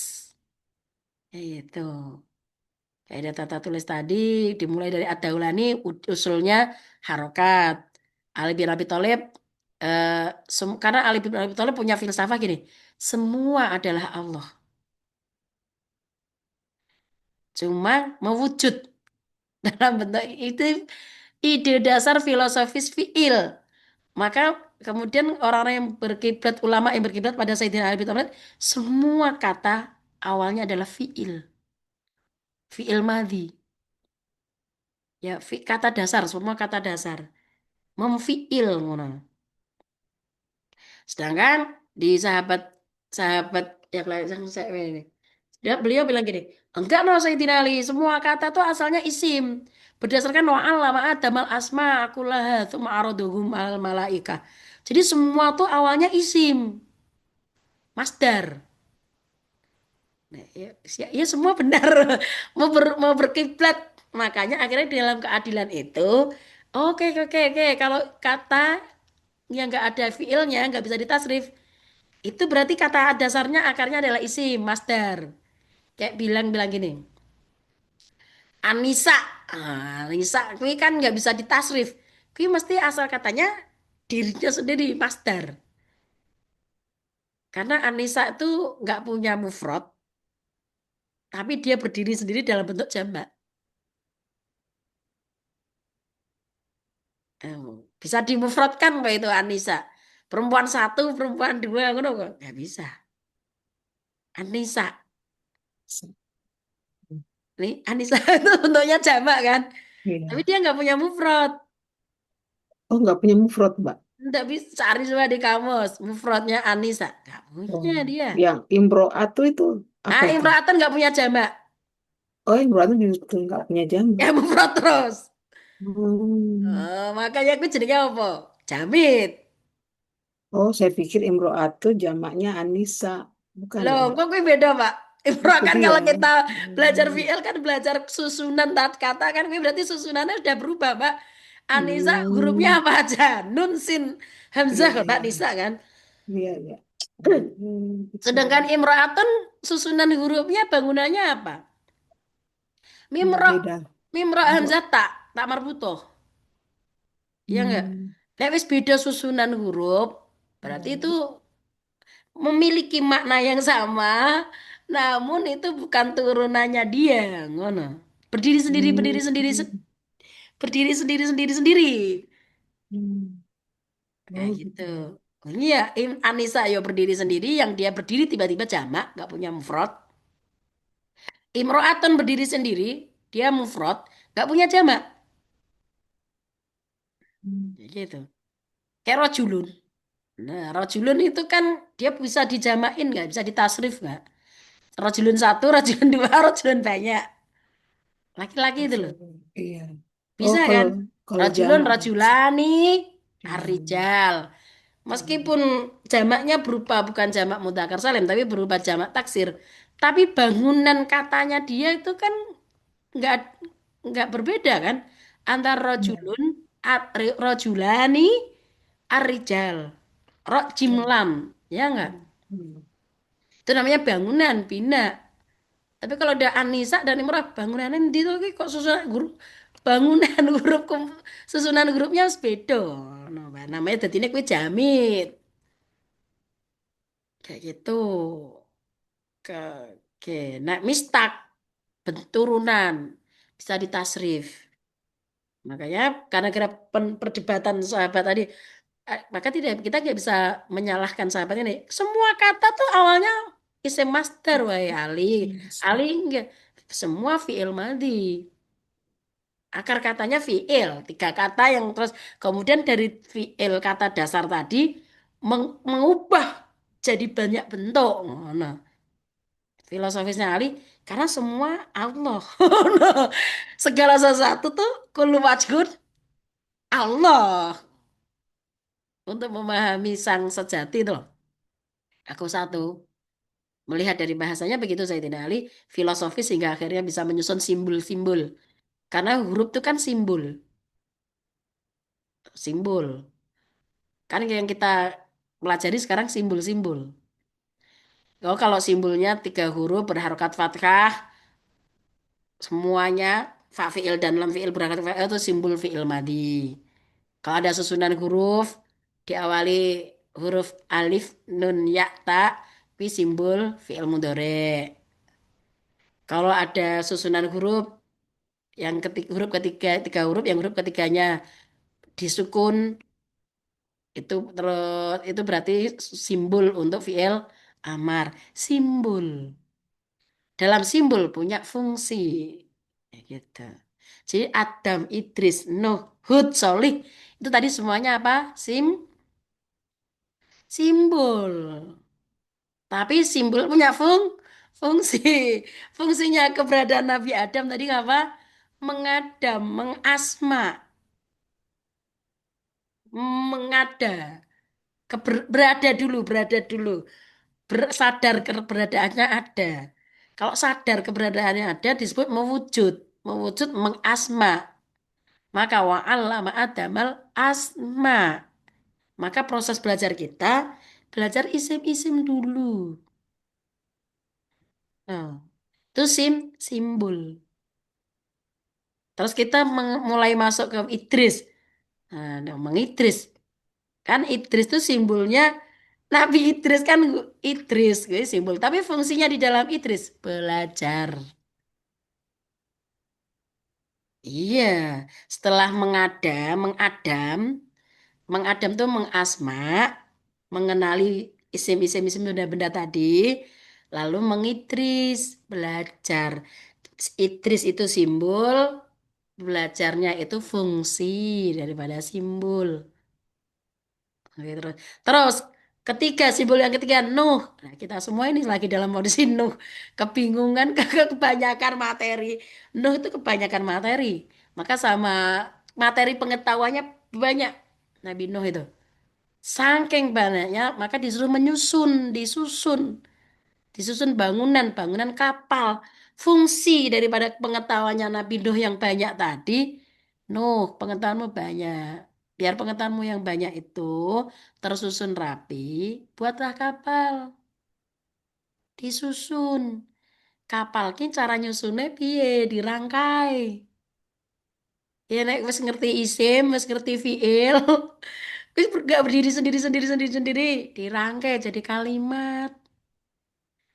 Itu. Kaidah tata tulis tadi dimulai dari Ad-Daulani, usulnya harokat. Ali bin Abi Thalib, eh, karena Ali bin Abi Thalib punya filsafat gini, semua adalah Allah. Cuma mewujud dalam bentuk itu ide dasar filosofis fiil. Maka kemudian orang-orang yang berkiblat, ulama yang berkiblat pada Sayyidina Ali bin Thalib, semua kata awalnya adalah fiil, fiil madhi. Ya, kata dasar, semua kata dasar. Memfiil ngono. Sedangkan di sahabat yang lain yang saya ini, beliau bilang gini, enggak no Sayyidina Ali, semua kata itu asalnya isim. Berdasarkan wa'allama adamal asma akulaha tsumma araduhum al malaika. Jadi semua tuh awalnya isim, masdar. Nah, ya, ya semua benar. Mau berkiblat. Makanya akhirnya di dalam keadilan itu, oke oke oke, kalau kata yang nggak ada fiilnya nggak bisa ditasrif, itu berarti kata dasarnya akarnya adalah isim, masdar. Kayak bilang-bilang gini, Anissa, Anissa, kui kan nggak bisa ditasrif. Kui mesti asal katanya dirinya sendiri, masdar. Karena Anissa itu nggak punya mufrad, tapi dia berdiri sendiri dalam bentuk jamak. Bisa dimufradkan Pak itu Anissa. Perempuan satu, perempuan dua, ngono kok. Nggak bisa. Anissa. Nih, Anissa itu bentuknya jamak kan. Tapi Iya. dia nggak punya mufrad. Oh, nggak punya mufrad, Mbak. Nggak bisa cari semua di kamus. Mufradnya Anissa. Nggak Oh, punya dia. yang imro'atu itu apa Ah, itu? Imra'atan nggak punya jamak. Oh, imro'atu justru nggak punya jama. Ya mufrad terus. Hmm. Makanya aku jadinya apa? Jamit. Oh, saya pikir imro'atu jamaknya Anissa. Bukan Loh, ya? kok gue beda, Pak? Imro Itu kan dia. kalau kita belajar Hmm. VL kan belajar susunan kata kan gue berarti susunannya udah berubah, Pak. Anissa hurufnya Hmm. apa aja? Nun, sin, hamzah, Iya, kalau Mbak iya. Nisa kan. Iya, iya. Gitu. Sedangkan imro'atun susunan hurufnya bangunannya apa? Ya, Mimro, beda. mimro Imro. hamzah tak marbutoh. Iya enggak? Hmm. Nek wis beda susunan huruf, berarti itu Ya. memiliki makna yang sama, namun itu bukan turunannya dia, ngono. Berdiri sendiri, berdiri sendiri, Hmm. berdiri sendiri, sendiri, sendiri. Hmm. Kayak Oh, gitu. gitu. Ini ya Anissa yo berdiri sendiri, yang dia berdiri tiba-tiba jamak, nggak punya mufrad. Imro'atun berdiri sendiri, dia mufrad, nggak punya jamak. Hmm. Kayak gitu. Kayak rojulun. Nah, rojulun itu kan dia bisa dijamain nggak, bisa ditasrif nggak? Rojulun satu, rojulun dua, rojulun banyak. Laki-laki itu loh. Iya. Oh, Bisa kalau kan? kalau Rajulun, jamak bisa. rajulani, Iya. arrijal. Meskipun jamaknya berupa bukan jamak mudzakkar salim, tapi berupa jamak taksir. Tapi bangunan katanya dia itu kan nggak nggak berbeda kan? Antara Iya. rajulun, rajulani, arrijal. Rok jimlam, ya nggak? Hmm. Itu namanya bangunan, bina. Tapi kalau ada Anissa dan Imrah bangunan di itu kok susunan grup bangunan grup susunan grupnya harus beda. Nah, namanya tadi ini kue jamit kayak gitu. Ke, ke. Nah, mistak benturunan bisa ditasrif. Makanya karena kira perdebatan sahabat tadi, maka tidak kita nggak bisa menyalahkan sahabat ini. Semua kata tuh awalnya isim master, wahai Ali. Ali enggak. Semua fi'il madhi. Akar katanya fi'il, tiga kata yang terus kemudian dari fi'il kata dasar tadi mengubah jadi banyak bentuk. Nah, filosofisnya Ali karena semua Allah. Segala sesuatu tuh kullu wajhun Allah. Untuk memahami sang sejati itu loh. Aku satu. Melihat dari bahasanya begitu Sayyidina Ali, filosofis sehingga akhirnya bisa menyusun simbol-simbol. Karena huruf itu kan simbol. Simbol. Kan yang kita pelajari sekarang simbol-simbol. Oh, kalau simbolnya tiga huruf berharokat fathah, semuanya fa fi'il dan lam fi'il berharokat fathah itu simbol fi'il madhi. Kalau ada susunan huruf, diawali huruf alif, nun, ya, ta, itu simbol fi'il mudhari. Kalau ada susunan huruf, yang huruf ketiga, tiga huruf, yang huruf ketiganya disukun, itu berarti simbol untuk fi'il amar. Simbol. Dalam simbol punya fungsi. Ya gitu. Jadi Adam, Idris, Nuh, Hud, Solih itu tadi semuanya apa? Simbol. Tapi simbol punya fungsi. Fungsinya keberadaan Nabi Adam tadi apa? Mengadam, mengasma, mengada, berada dulu. Sadar keberadaannya ada. Kalau sadar keberadaannya ada disebut mewujud. Mewujud mengasma. Maka wa'allama adamal asma. Maka proses belajar kita, belajar isim-isim dulu. Nah, itu simbol. Terus kita mulai masuk ke Idris. Nah, mengidris. Kan Idris itu simbolnya Nabi Idris kan Idris, gue simbol. Tapi fungsinya di dalam Idris belajar. Iya, setelah mengadam tuh mengasma, mengenali isim-isim benda-benda tadi, lalu mengidris, belajar. Idris itu simbol, belajarnya itu fungsi daripada simbol. Oke, terus ketiga simbol yang ketiga Nuh. Nah, kita semua ini lagi dalam kondisi Nuh. Kebingungan kebanyakan materi. Nuh itu kebanyakan materi. Maka sama materi pengetahuannya banyak. Nabi Nuh itu. Saking banyaknya, maka disuruh disusun. Disusun bangunan kapal. Fungsi daripada pengetahuannya Nabi Nuh yang banyak tadi, Nuh, pengetahuanmu banyak. Biar pengetahuanmu yang banyak itu tersusun rapi, buatlah kapal. Disusun. Kapal ki cara nyusunnya piye, dirangkai. Ya nek wis ngerti isim, wis ngerti fiil, wis gak berdiri sendiri, dirangkai jadi kalimat.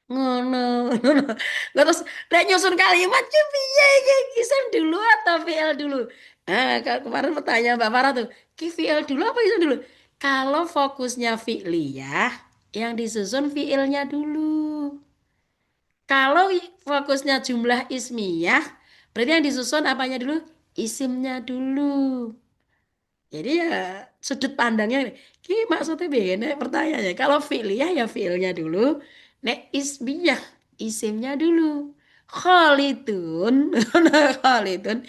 Ngono, ngono. Nggak terus nek nyusun kalimat ki piye iki isim dulu atau fiil dulu? Nah, kemarin pertanyaan Mbak Farah tuh, ki fiil dulu apa isim dulu? Kalau fokusnya fi'liyah, yang disusun fiilnya dulu. Kalau fokusnya jumlah ismiyah, berarti yang disusun apanya dulu? Isimnya dulu. Jadi ya sudut pandangnya, ki maksudnya begini pertanyaannya. Kalau fi'liyah ya fi'ilnya dulu, nek ismiyah isimnya dulu. Khalidun, Khalidun.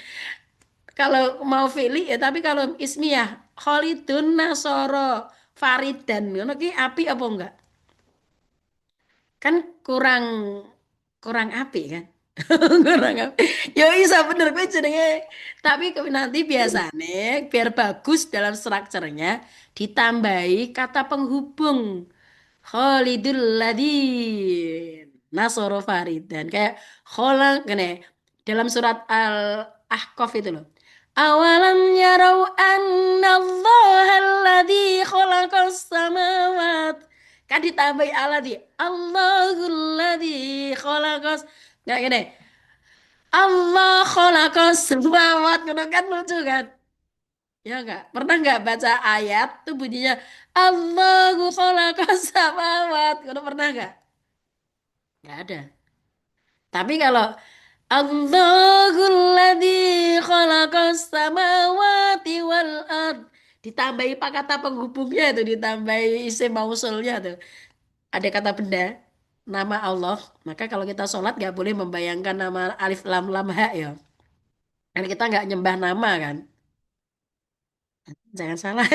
Kalau mau fi'li ya tapi kalau ismiyah Khalidun Nasoro Faridan, ngono ki api apa enggak? Kan kurang kurang api kan? Kurang api. Yo bisa bener gue jenenge. Tapi nanti biasanya biar bagus dalam strukturnya ditambahi kata penghubung. Khalidul ladin nasoro faridan. Kayak khola gini dalam surat Al-Ahqaf itu loh. Awalam yarau annallaha alladzi khalaqas samawat. Kan ditambahi alladzi. Allahul ladzi khalaqas. Nggak gini. Allah khalaqas samawat. Kan lucu kan? Ya enggak? Pernah enggak baca ayat tuh bunyinya Allahu khalaqas samawat. Pernah enggak? Enggak ada. Tapi kalau Allahul ladzi khalaqas samawati wal ard ditambahi pak kata penghubungnya itu ditambahi isim mausulnya tuh. Ada kata benda nama Allah. Maka kalau kita sholat nggak boleh membayangkan nama alif lam lam ha ya. Karena kita nggak nyembah nama kan. Jangan salah.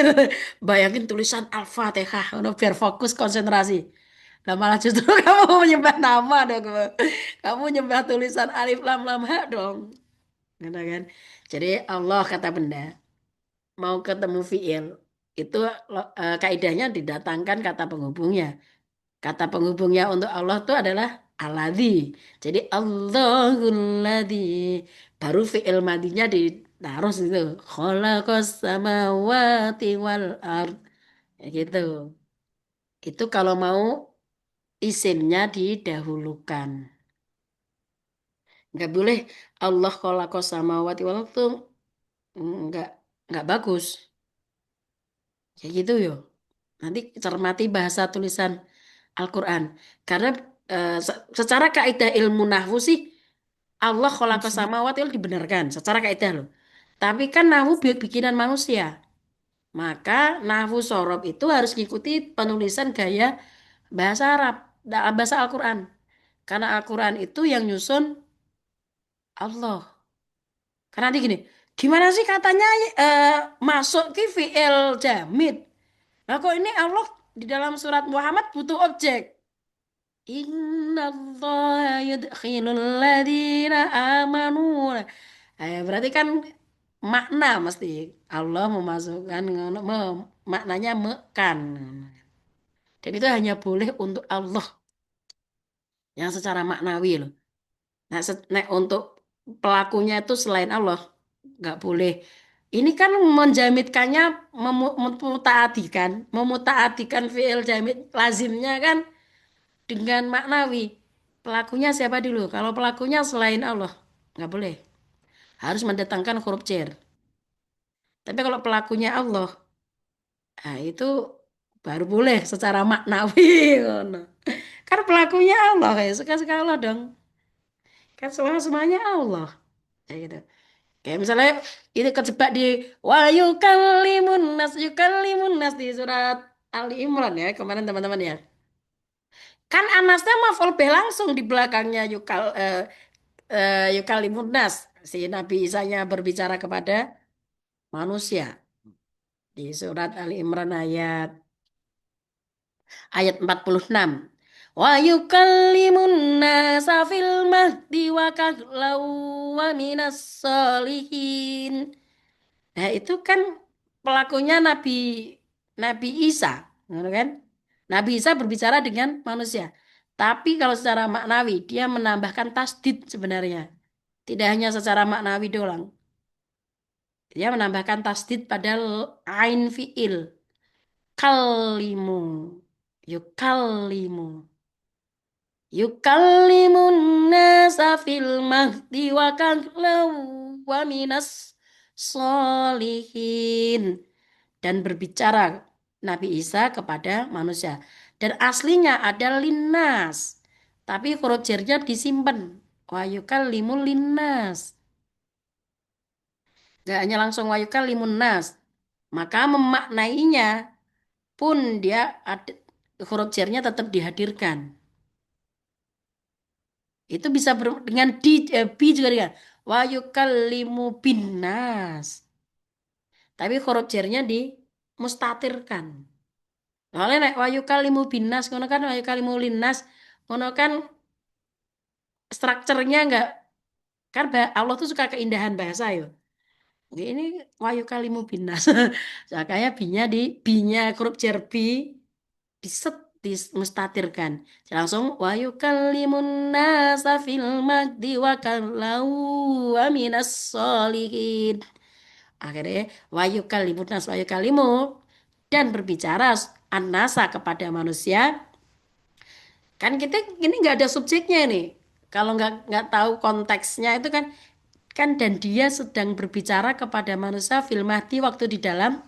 Bayangin tulisan Al-Fatihah, biar fokus konsentrasi. Nah, malah justru kamu menyembah nama dong. Kamu nyembah tulisan alif lam lam ha dong. Gitu kan? Jadi Allah kata benda, mau ketemu fiil, itu kaidahnya didatangkan kata penghubungnya. Kata penghubungnya untuk Allah itu adalah aladzi. Jadi Allahul ladzi. Baru fiil madinya ditaruh situ. Khalaqas samawati wal ard. Ya gitu. Itu kalau mau isimnya didahulukan. Nggak boleh Allah khalaqas samawati wal ard itu nggak nggak bagus. Kayak gitu yo. Nanti cermati bahasa tulisan Al-Quran. Karena secara kaidah ilmu nahwu sih Allah khalaqas samawati itu dibenarkan secara kaidah loh. Tapi kan nahwu bikinan manusia. Maka nahwu sorob itu harus ngikuti penulisan gaya bahasa Arab, bahasa Al-Quran. Karena Al-Quran itu yang nyusun Allah. Karena nanti gini, gimana sih katanya masuk ke fi'il jamid? Nah kok ini Allah di dalam surat Muhammad butuh objek. Innallaha yudkhilul ladzina amanu. Berarti kan makna mesti Allah memasukkan maknanya mekan. Dan itu hanya boleh untuk Allah yang secara maknawi loh. Nah, untuk pelakunya itu selain Allah nggak boleh. Ini kan menjamitkannya memutaatikan fiil jamid lazimnya kan dengan maknawi. Pelakunya siapa dulu? Kalau pelakunya selain Allah, nggak boleh. Harus mendatangkan huruf cer. Tapi kalau pelakunya Allah, nah itu baru boleh secara maknawi. Ngono. Kan pelakunya Allah, kayak suka-suka Allah dong. Kan semuanya Allah. Kayak gitu. Kayak misalnya itu kejebak di wa yukallimun nas di surat Ali Imran ya kemarin teman-teman ya. Kan anasnya maf'ul bih langsung di belakangnya yukalimun nas. Si Nabi Isa-nya berbicara kepada manusia di surat Ali Imran ayat 46. Wa yukallimun nasa fil mahdi wa kahlau wa minas solihin. Nah, itu kan pelakunya Nabi Isa, gitu kan? Nabi Isa berbicara dengan manusia. Tapi kalau secara maknawi, dia menambahkan tasdid sebenarnya. Tidak hanya secara maknawi doang. Dia menambahkan tasdid pada ain fiil. Kalimu. Yukallimu. Yukallimun nasa fil mahdi wa kahlau wa minas solihin. Dan berbicara Nabi Isa kepada manusia. Dan aslinya ada linnas. Tapi huruf jernya disimpan. Wa yukallimul linnas. Gak hanya langsung wa yukallimun nas. Maka memaknainya pun dia ada, huruf jernya tetap dihadirkan. Itu bisa dengan bi juga dengan wa yukallimu binnas. Tapi huruf jernya dimustatirkan. Soalnya nek wayu kalimu binas ngono kan wayu kalimu linnas ngono kan strukturnya enggak kan Allah tuh suka keindahan bahasa yo. Ini wayu kalimu binas. Makanya binya huruf jar bi diset dimustatirkan. Langsung wa yukallimun nasa fil mahdi wa kallau wa minas solihin. Akhirnya wa yukallimun nas wa yukallimu dan berbicara an-nasa kepada manusia. Kan kita ini nggak ada subjeknya nih. Kalau nggak tahu konteksnya itu kan kan dan dia sedang berbicara kepada manusia fil mahdi waktu di dalam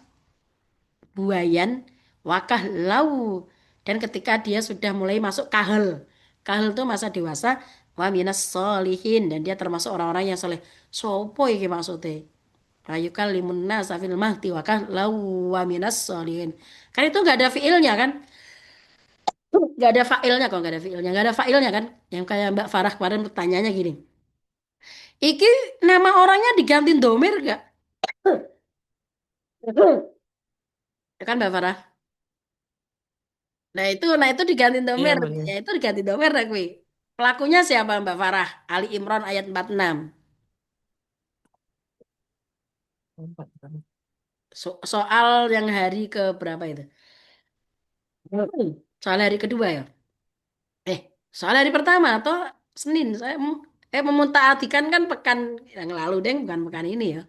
buayan wakah lau dan ketika dia sudah mulai masuk kahel. Kahel itu masa dewasa wa minas solihin dan dia termasuk orang-orang yang soleh. Sopo iki maksudnya? Rayukan limun nasa fil mahdi wakah lau wa minas solihin. Kan itu nggak ada fiilnya kan? Nggak ada failnya kok, nggak ada fiilnya, nggak ada failnya kan? Yang kayak Mbak Farah kemarin pertanyaannya gini. Iki nama orangnya diganti domir nggak? Ya kan Mbak Farah? Nah itu diganti Iya, domir, benar. ya itu diganti domir dah kuwi. Pelakunya siapa Mbak Farah? Ali Imran ayat 46. Soal yang hari ke berapa itu? Soal hari kedua ya? Eh, soal hari pertama atau Senin? Memuntaatikan kan pekan yang lalu, Deng, bukan pekan ini ya.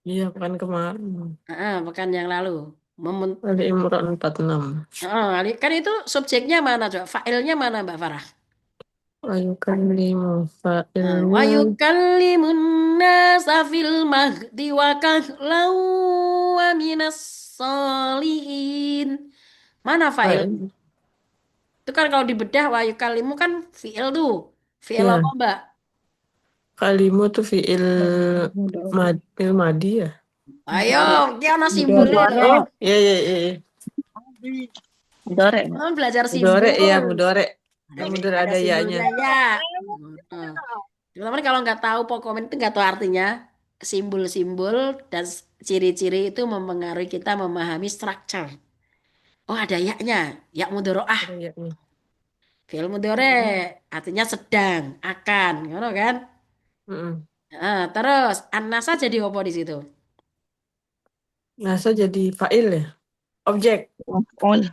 Iya, kan kemarin. Pekan yang lalu. Memun Ali Imran 46. kan itu subjeknya mana coba? Failnya mana Mbak Farah? Ayu kalimu Wa fa'ilnya. yukallimun nasa fil mahdi wa kahlau wa minas solihin. Mana fa'il? Fa'il. Itu kan kalau dibedah wa yukallimu kan fi'il tuh. Fi'il apa Iya, Mbak? kalimu tuh fi'il madi ya. Ayo, dia ada simbolnya Mudore. tuh. Oh, iya, iya, iya. Iya. Mudore. Teman belajar Mudore, iya, simbol. mudore. Ada, Yang mudore ada ada ya-nya. simbolnya ya. Nah, teman-teman kalau nggak tahu pokoknya itu nggak tahu artinya simbol-simbol dan ciri-ciri itu mempengaruhi kita memahami structure. Oh ada yaknya, yak mudoroah, Ada ya-nya. fi'il mudore, artinya sedang, akan, ngono kan? Mm-mm. Terus anasa jadi apa di situ? Nasa jadi fa'il ya. Objek. Ol.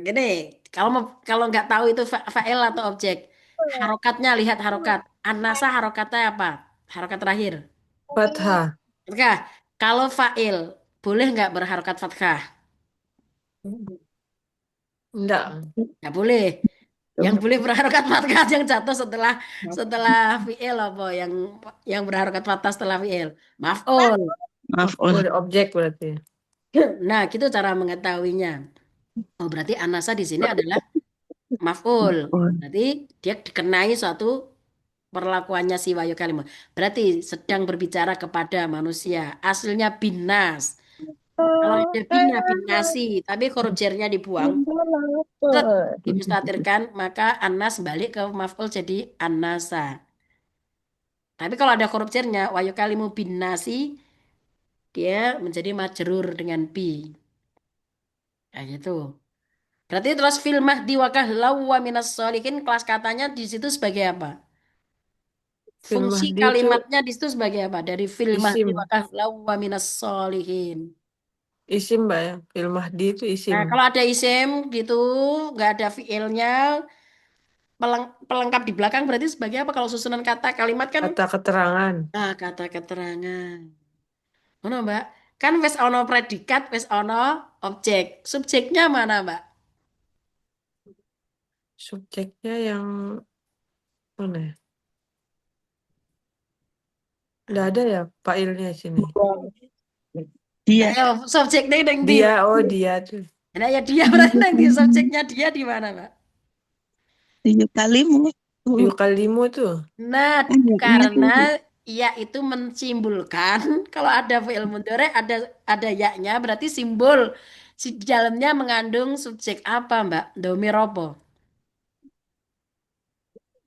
Gini, kalau nggak tahu itu fa'il atau objek, harokatnya lihat harokat. Anasa harokatnya apa? Harokat terakhir. Fathah. Fathah. Kalau fa'il boleh nggak berharokat fathah? Enggak. Nggak boleh. Yang boleh berharokat fathah yang jatuh setelah setelah fi'il apa? Yang berharokat fathah setelah fi'il. Maf'ul. Maaf, Ol. Boleh objek berarti. Nah, gitu cara mengetahuinya. Oh, berarti anasa di sini adalah maf'ul. Ol. Berarti dia dikenai suatu perlakuannya si wayu kalimah. Berarti sedang berbicara kepada manusia. Aslinya binas. Kalau ada bina, binasi, tapi huruf jernya dibuang, set, dimustatirkan, maka anas balik ke maf'ul jadi anasa. Tapi kalau ada huruf jernya, wayu kalimu binasi, dia menjadi majrur dengan bi. Kayak gitu. Berarti terus fil mahdi wakah lawa minas solihin, kelas katanya di situ sebagai apa? Fil Fungsi mahdi itu kalimatnya di situ sebagai apa? Dari fil mahdi isim. wakah lawa minas solihin. Isim, Mbak ya. Fil mahdi itu isim. Nah, kalau ada isim gitu, nggak ada fiilnya, pelengkap di belakang berarti sebagai apa? Kalau susunan kata kalimat kan, Kata keterangan. kata keterangan. Mana Mbak? Kan wes ono predikat, wes ono objek. Subjeknya mana Mbak? Subjeknya yang mana ya? Nggak ada ya fa'ilnya sini. Dia. Ayo, subjeknya yang di. Dia, oh dia tuh. Nah, ya dia berarti yang di subjeknya dia di mana Mbak? Dia kalimu. Yukalimu tuh. Nah, Kan ya, karena ya itu mensimbolkan kalau ada fi'il mudhari ada yaknya berarti simbol si di dalamnya mengandung subjek apa, Mbak? Domir apa?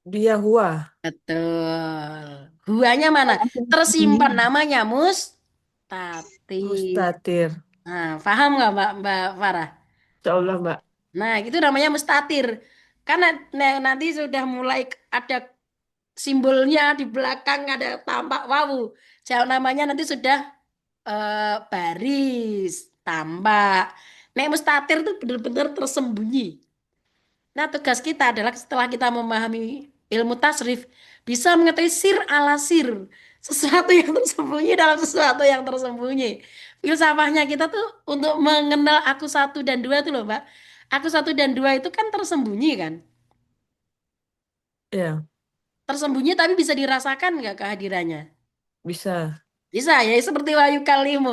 Dia huwa. Betul. Huanya mana? Tersimpan namanya mustatir. Mustatir. Nah, paham nggak Mbak Farah? Insya Allah, Mbak. Nah, itu namanya mustatir. Karena nanti sudah mulai ada simbolnya di belakang ada tampak wawu. Namanya nanti sudah baris, tambah. Nek mustatir tuh benar-benar tersembunyi. Nah, tugas kita adalah setelah kita memahami ilmu tasrif, bisa mengetahui sir ala sir, sesuatu yang tersembunyi dalam sesuatu yang tersembunyi. Filsafahnya kita tuh untuk mengenal aku satu dan dua tuh loh, Mbak. Aku satu dan dua itu kan tersembunyi kan? Ya, Tersembunyi tapi bisa dirasakan nggak kehadirannya? bisa. Bisa ya, seperti Wahyu Kalimu.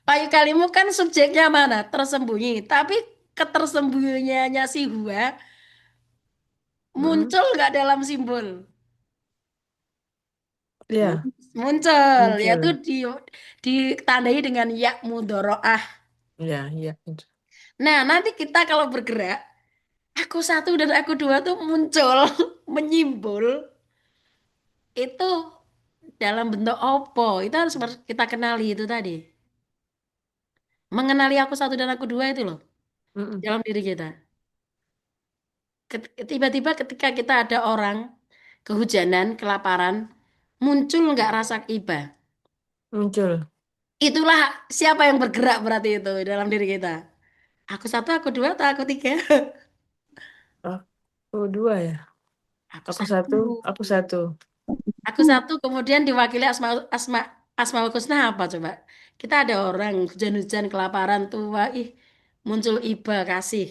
Wahyu Kalimu kan subjeknya mana? Tersembunyi. Tapi ketersembunyiannya si Hua Mm-mm. muncul nggak dalam simbol? Ya, Muncul, yaitu muncul. ditandai dengan ya mudoroah. Ya, ya. Itu. Nah, nanti kita kalau bergerak, aku satu dan aku dua tuh muncul, menyimpul, itu dalam bentuk opo. Itu harus kita kenali itu tadi. Mengenali aku satu dan aku dua itu loh, Mm-mm. dalam diri kita. Tiba-tiba ketika kita ada orang, kehujanan, kelaparan, muncul nggak rasa iba. Muncul. Itulah siapa yang bergerak berarti itu dalam diri kita. Aku satu, aku dua, atau aku tiga? Aku dua ya. Aku Aku satu. satu, aku satu. Aku satu kemudian diwakili Asmaul Husna apa coba? Kita ada orang hujan-hujan kelaparan tua, ih muncul iba kasih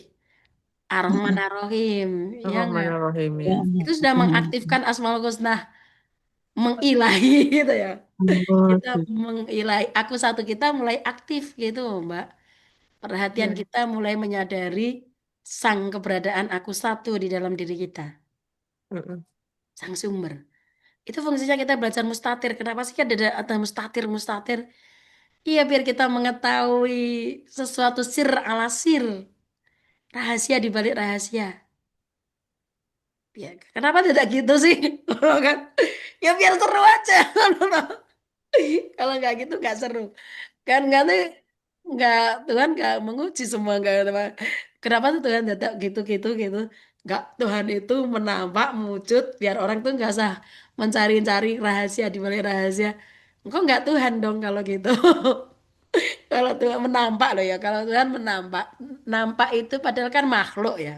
Ar-Rahman Ar-Rahim, ya nggak? Ar-Rahim ya. Itu sudah mengaktifkan Asmaul Husna, mengilahi gitu ya. Kita mengilahi, aku satu kita mulai aktif gitu, Mbak. Perhatian Ya. kita mulai menyadari sang keberadaan aku satu di dalam diri kita, Mm-mm. sang sumber. Itu fungsinya kita belajar mustatir. Kenapa sih ada mustatir, mustatir? Iya, biar kita mengetahui sesuatu sir ala sir, rahasia di balik rahasia. Ya, kenapa tidak gitu sih? Kan? Ya biar seru aja. Kalau nggak gitu nggak seru. Kan nggak tuh nggak Tuhan nggak menguji semua nggak apa. Kenapa tuh Tuhan tidak gitu gitu gitu? Nggak, Tuhan itu menampak wujud biar orang tuh nggak usah mencari-cari rahasia di balik rahasia. Engkau nggak Tuhan dong kalau gitu. Kalau Tuhan menampak loh ya, kalau Tuhan menampak, nampak itu padahal kan makhluk ya.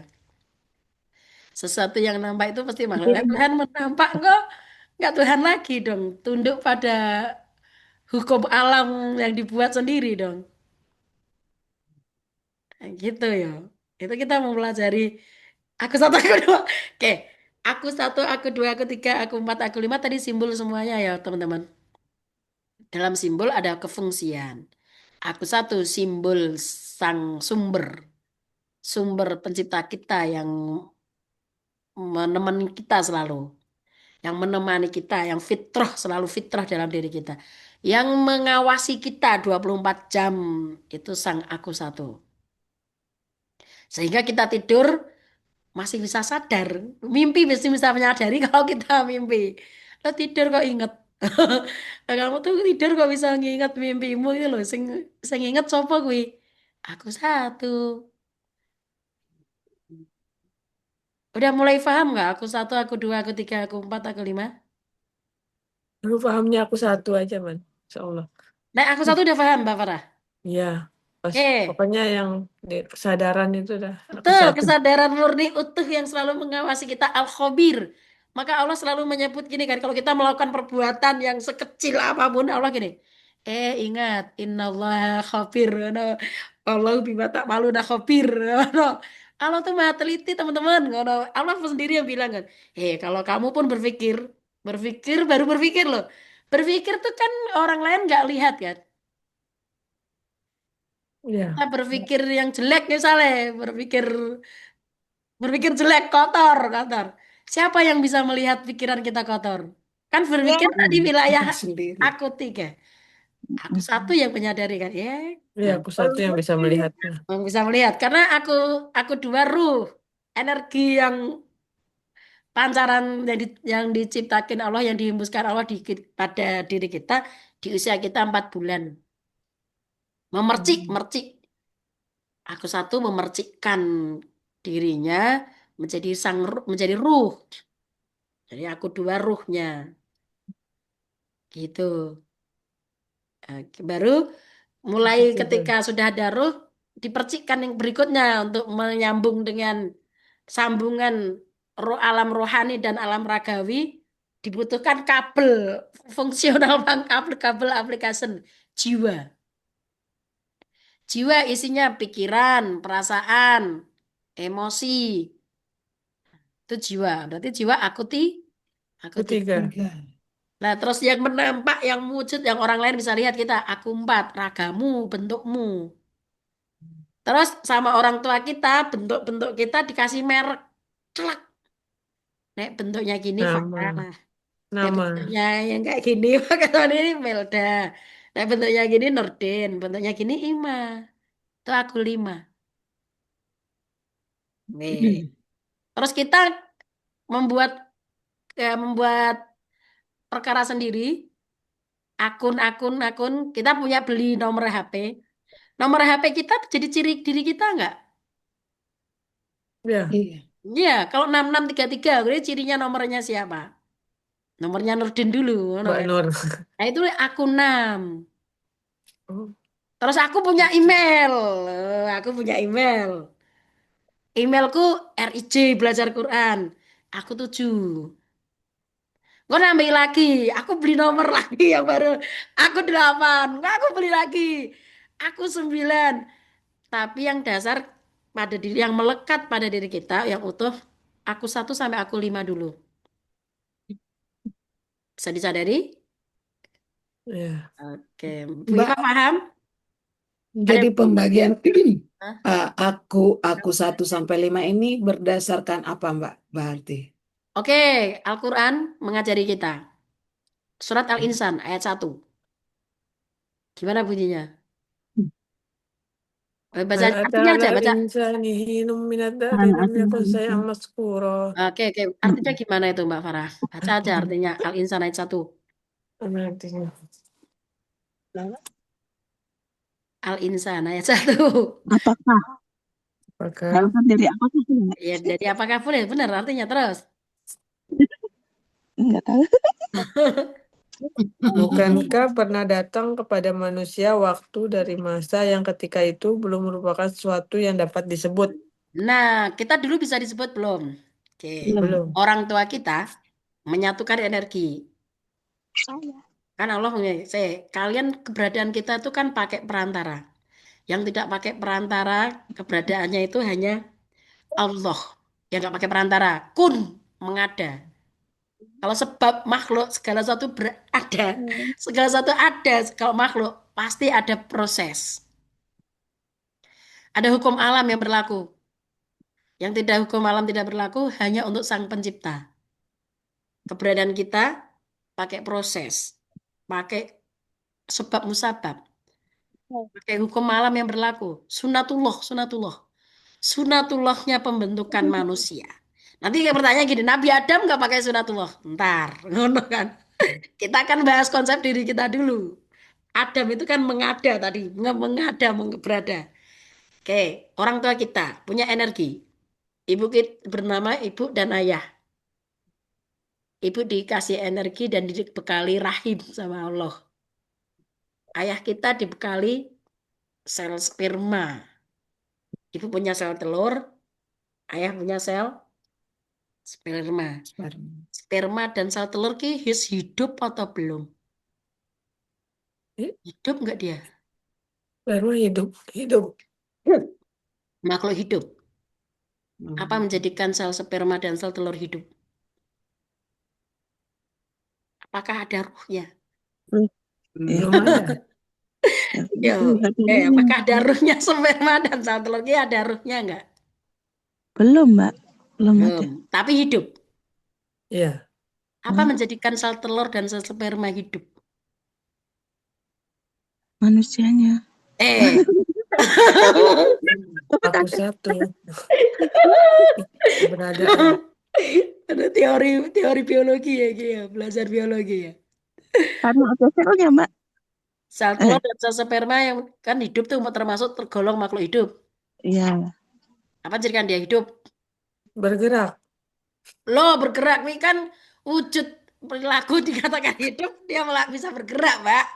Sesuatu yang nampak itu pasti makhluk. Lah, Tuhan menampak enggak Tuhan lagi dong. Tunduk pada hukum alam yang dibuat sendiri dong. Nah, gitu ya. Itu kita mempelajari aku satu, aku dua. Oke, aku satu, aku dua, aku tiga, aku empat, aku lima tadi simbol semuanya ya teman-teman. Dalam simbol ada kefungsian. Aku satu simbol sang sumber. Sumber pencipta kita yang menemani kita selalu, yang menemani kita, yang fitrah selalu fitrah dalam diri kita, yang mengawasi kita 24 jam itu sang aku satu. Sehingga kita tidur masih bisa sadar, mimpi mesti bisa menyadari kalau kita mimpi. Lo tidur kok inget. Kamu tuh tidur kok bisa nginget mimpimu itu loh, sing inget sopo kuwi? Aku satu. Udah mulai paham nggak? Aku satu, aku dua, aku tiga, aku empat, aku lima. Lu pahamnya aku satu aja, man. Insya Allah. Nah, aku satu udah paham, Mbak Farah. Iya, pas Oke, pokoknya yang di kesadaran itu dah aku betul. satu. Kesadaran murni utuh yang selalu mengawasi kita, Al-Khabir. Maka Allah selalu menyebut gini kan, kalau kita melakukan perbuatan yang sekecil apapun, Allah gini, ingat, innallaha khabir. Ngono. Allah bima ta'maluna khabir. Ngono. Allah tuh maha teliti, teman-teman. Ngono. Allah sendiri yang bilang kan, kalau kamu pun berpikir, berpikir baru berpikir loh. Berpikir tuh kan orang lain nggak lihat kan. Kita Iya. berpikir yang jelek misalnya, berpikir berpikir jelek, kotor, kotor. Siapa yang bisa melihat pikiran kita kotor? Kan berpikir tadi wilayah Kita sendiri. aku tiga. Aku satu yang menyadari kan. Ya, Iya, nah, aku satu yang bisa melihatnya. yang bisa melihat. Karena aku dua ruh. Energi yang pancaran yang diciptakan Allah, yang dihembuskan Allah pada diri kita di usia kita 4 bulan. Memercik, Hmm. mercik. Aku satu memercikkan dirinya menjadi menjadi ruh. Jadi aku dua ruhnya. Gitu. Baru mulai Begitu, ketika Bun. sudah ada ruh, dipercikkan yang berikutnya untuk menyambung dengan sambungan alam rohani dan alam ragawi, dibutuhkan kabel fungsional bang, kabel aplikasi jiwa. Jiwa isinya pikiran, perasaan, emosi. Itu jiwa. Berarti jiwa aku tiga. Ketiga. Tiga. Nah, terus yang menampak, yang wujud, yang orang lain bisa lihat kita, aku empat, ragamu, bentukmu. Terus sama orang tua kita, bentuk-bentuk kita dikasih merek. Celak. Nek bentuknya gini Farah. Nama. Nek Nama. bentuknya yang kayak gini, kata ini Melda. Nek bentuknya gini Nurdin, bentuknya gini Ima. Itu aku lima. Nih. Terus kita membuat membuat perkara sendiri, akun, kita punya beli nomor HP. Nomor HP kita jadi ciri diri kita nggak? Ya. Iya. Iya, kalau 6633, berarti cirinya nomornya siapa? Nomornya Nurdin dulu, ngono Mbak kan? Nur. Nah, itu aku 6. Oh, Terus aku punya email. Aku punya email. Emailku RIJ belajar Quran. Aku 7. Gue nambah lagi. Aku beli nomor lagi yang baru. Aku 8. Aku beli lagi. Aku 9. Tapi yang dasar pada diri, yang melekat pada diri kita, yang utuh, aku 1 sampai aku 5 dulu. Bisa disadari? ya. Oke. Bu Iva Mbak, paham? Ada jadi yang belum? pembagian Hah? aku 1 sampai 5 ini berdasarkan apa, Mbak? Berarti. Oke, Al-Quran mengajari kita. Surat Al-Insan ayat 1. Gimana bunyinya? Baca Ada artinya aja, alal baca. insani hinum minad dari Anak lam aku yakun saya bisa. maskuro. Oke, artinya gimana itu Mbak Farah? Baca aja artinya Al-Insan ayat 1. Artinya. Al-Insan ayat 1. Apakah Apakah kalau dari apa sih enggak? Ya, jadi apakah boleh? Benar artinya terus. Enggak tahu. bukankah pernah datang kepada manusia waktu dari masa yang ketika itu belum merupakan sesuatu yang dapat disebut? Nah, kita dulu bisa disebut belum? Oke. Belum. Belum. Orang tua kita menyatukan energi. Kan Allah saya, kalian keberadaan kita itu kan pakai perantara. Yang tidak pakai perantara, keberadaannya itu hanya Allah. Yang nggak pakai perantara, kun, mengada. Kalau sebab makhluk, segala sesuatu berada. Segala sesuatu ada, kalau makhluk, pasti ada proses. Ada hukum alam yang berlaku. Yang tidak hukum alam tidak berlaku hanya untuk sang pencipta. Keberadaan kita pakai proses, pakai sebab musabab, pakai hukum alam yang berlaku. Sunatullah. Sunatullahnya pembentukan manusia. Nanti kayak pertanyaan gini, Nabi Adam nggak pakai sunatullah? Ntar, ngono kan. Kita akan bahas konsep diri kita dulu. Adam itu kan mengada tadi, mengada, berada. Oke, orang tua kita punya energi. Ibu kita bernama ibu dan ayah. Ibu dikasih energi dan dibekali rahim sama Allah. Ayah kita dibekali sel sperma. Ibu punya sel telur, ayah punya sel sperma. Sperma dan sel telur ki hidup atau belum? Eh, Hidup nggak dia? Baru hidup. Hidup. Makhluk hidup. Apa menjadikan sel sperma dan sel telur hidup? Apakah ada ruhnya? Belum ada. Ya, apakah ada ruhnya sperma dan sel telur ki ada ruhnya nggak? Belum, Mbak. Belum ada Belum. Tapi hidup. Ya. Apa menjadikan sel telur dan sel sperma hidup? manusianya. Eh, Aku satu. Keberadaan. ada teori teori biologi ya, Ki, ya, belajar biologi ya. Karena ada selnya, Mbak. Sel telur dan sel sperma yang kan hidup tuh termasuk tergolong makhluk hidup. Iya. Apa jadikan dia hidup? Bergerak. Lo bergerak nih kan wujud perilaku dikatakan hidup, dia malah bisa bergerak, Mbak.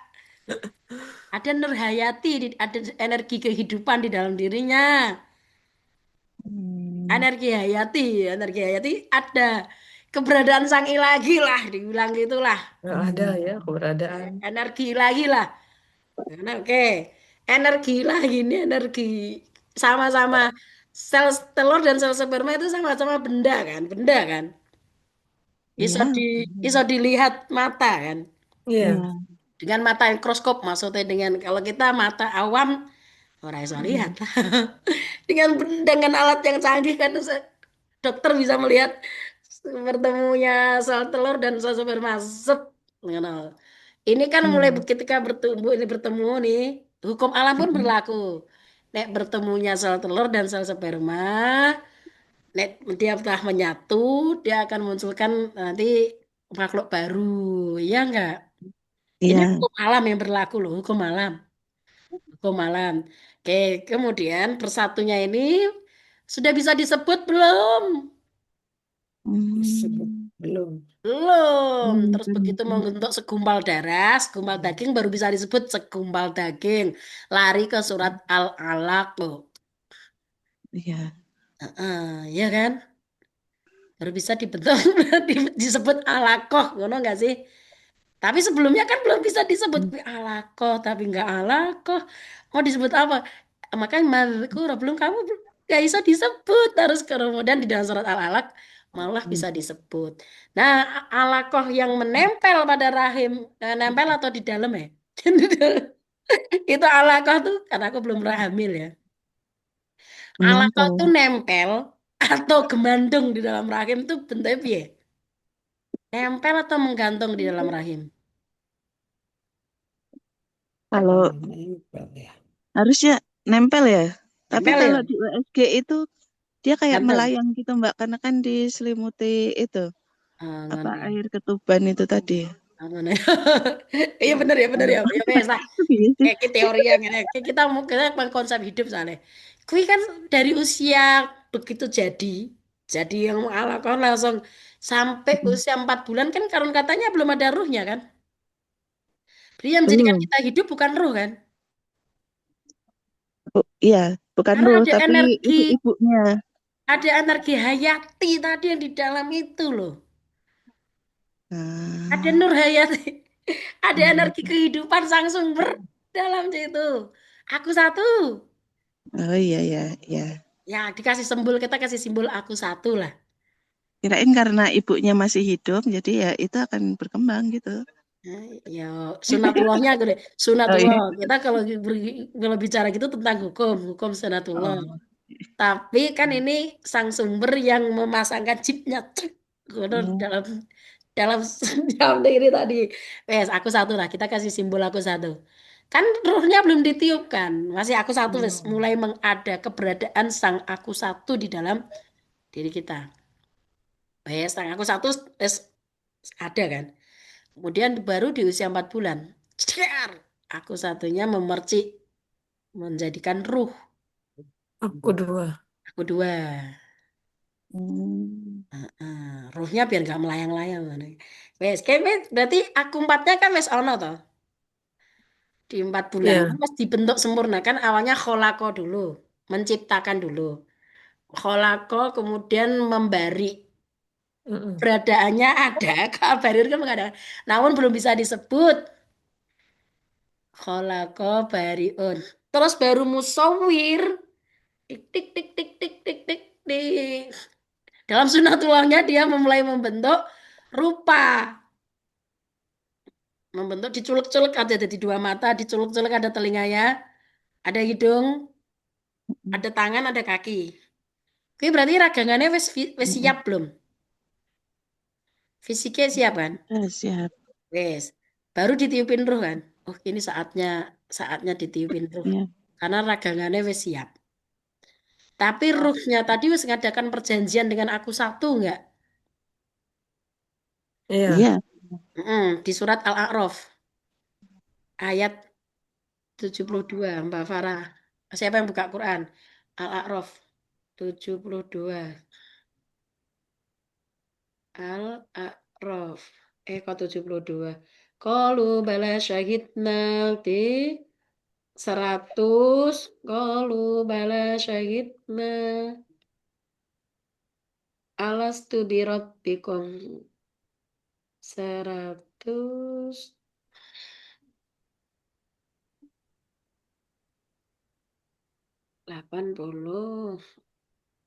Ada Nurhayati, ada energi kehidupan di dalam dirinya. Hmm. Energi hayati ada. Keberadaan sang ilahi lah, dibilang gitulah. Nggak ada ya keberadaan. Energi ilahi lah. Nah, oke. Energi ilahi ini energi sama-sama sel telur dan sel sperma itu sama-sama benda kan? Benda kan? Iso Iya. di iso dilihat mata kan? Iya. Iya. Dengan mata mikroskop maksudnya dengan kalau kita mata awam orang iso lihat Mm. lah. Dengan alat yang canggih kan dokter bisa melihat bertemunya sel telur dan sel sperma. Sep, ngono. Ini kan mulai Hmm. ketika bertumbuh ini bertemu nih, hukum alam pun Mm-mm. berlaku. Nek bertemunya sel telur dan sel sperma, nek dia telah menyatu, dia akan munculkan nanti makhluk baru, ya enggak? Ini Iya. hukum alam yang berlaku loh, hukum alam. Hukum alam. Oke, kemudian persatunya ini sudah bisa disebut belum? Disebut Hmm. belum. Belum. Hmm. Terus begitu membentuk segumpal darah, segumpal daging baru bisa disebut segumpal daging. Lari ke surat Al-Alaq loh. Iya. Ya kan? Baru bisa dibentuk disebut alaqoh, ngono nggak sih? Tapi sebelumnya kan belum bisa disebut alaqoh, tapi nggak alaqoh. Mau disebut apa? Makanya mazkur belum kamu nggak bisa disebut harus kemudian di dalam surat Al-Alaq malah Hmm. bisa disebut. Nah, alaqoh yang menempel pada rahim, nempel atau di dalam ya? Itu alaqoh tuh karena aku belum pernah hamil ya. Alaqoh Menempel. tuh nempel atau gemandung di dalam rahim tuh bentuknya piye? Nempel atau menggantung di dalam rahim? Kalau Nempel ya. harusnya nempel ya. Tapi Nempel kalau ya? di USG itu dia kayak Gantung. melayang gitu Mbak, karena kan diselimuti itu Ah, apa ngono. air ketuban itu tadi. Ah, ngono. Iya bener ya, bener Kalau ya. Ya wes lah. iya sih. Kayak teori yang ini. Kita mau kita konsep hidup soalnya. Kui kan dari usia begitu jadi yang ala kan langsung sampai Mm. usia 4 bulan kan karena katanya belum ada ruhnya kan. Jadi yang menjadikan Belum. kita hidup bukan ruh kan. Iya, bukan Karena ruh tapi itu ibunya. ada energi hayati tadi yang di dalam itu loh. Ada Nah, nur hayati, ada hmm. energi kehidupan sang sumber dalam situ. Aku satu. Oh iya ya, ya. Ya, dikasih simbol, kita kasih simbol aku satu lah. Kirain karena ibunya masih hidup, jadi ya itu akan berkembang gitu. Nah, ya, sunatullahnya gitu deh. Oh Sunatullah. iya. Kita kalau bicara gitu tentang hukum sunatullah. Oh. Tapi kan ini sang sumber yang memasangkan chipnya cek, gitu, Iya. dalam dalam dalam diri tadi. Wes, aku satu lah. Kita kasih simbol aku satu. Kan ruhnya belum ditiupkan. Masih aku satu wes mulai mengada keberadaan sang aku satu di dalam diri kita. Wes, sang aku satu wes ada kan. Kemudian baru di usia 4 bulan. Cear, aku satunya memercik menjadikan ruh. Aku dua. Aku dua. Hmm. Heeh, ruhnya biar nggak melayang-layang. Wes, kayak berarti aku empatnya kan wes ono toh. Di 4 bulan kan Iya. pas dibentuk sempurna kan awalnya kholako dulu, menciptakan dulu. Kholako kemudian memberi Mm-mm. beradaannya ada, kabar itu kan mengadakan. Namun belum bisa disebut kholako bariun. Terus baru musawir, tik tik tik tik tik tik tik tik. Dalam sunatullahnya dia memulai membentuk rupa, membentuk diculek-culek ada di dua mata, diculek-culek ada telinganya, ada hidung, ada tangan, ada kaki. Oke, berarti ragangannya wes siap Mm-mm. belum? Fisiknya siap kan? Ah, siap. Wes. Baru ditiupin ruh kan? Oh, ini saatnya ditiupin ruh. Ya. Karena ragangannya wes siap. Tapi ruhnya tadi wes ngadakan perjanjian dengan aku satu enggak? Iya. Iya. Di surat Al-A'raf ayat 72 Mbak Farah. Siapa yang buka Quran? Al-A'raf 72. Al-A'raf. Kok 72? Qalu bala syahidna di 100. Qalu bala syahidna. Alastu birabbikum 180.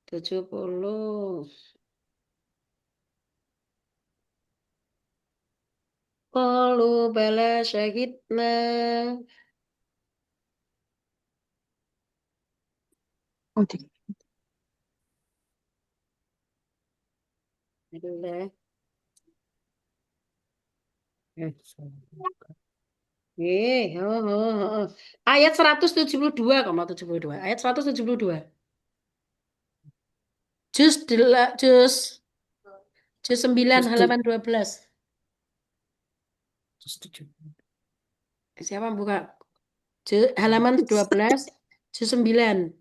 70. Qalu bala syahidna. Oh, Adalah. Ayat 172,72. Ayat 172. Juz 9 halaman 12. Siapa yang buka? Halaman 12, juz 9.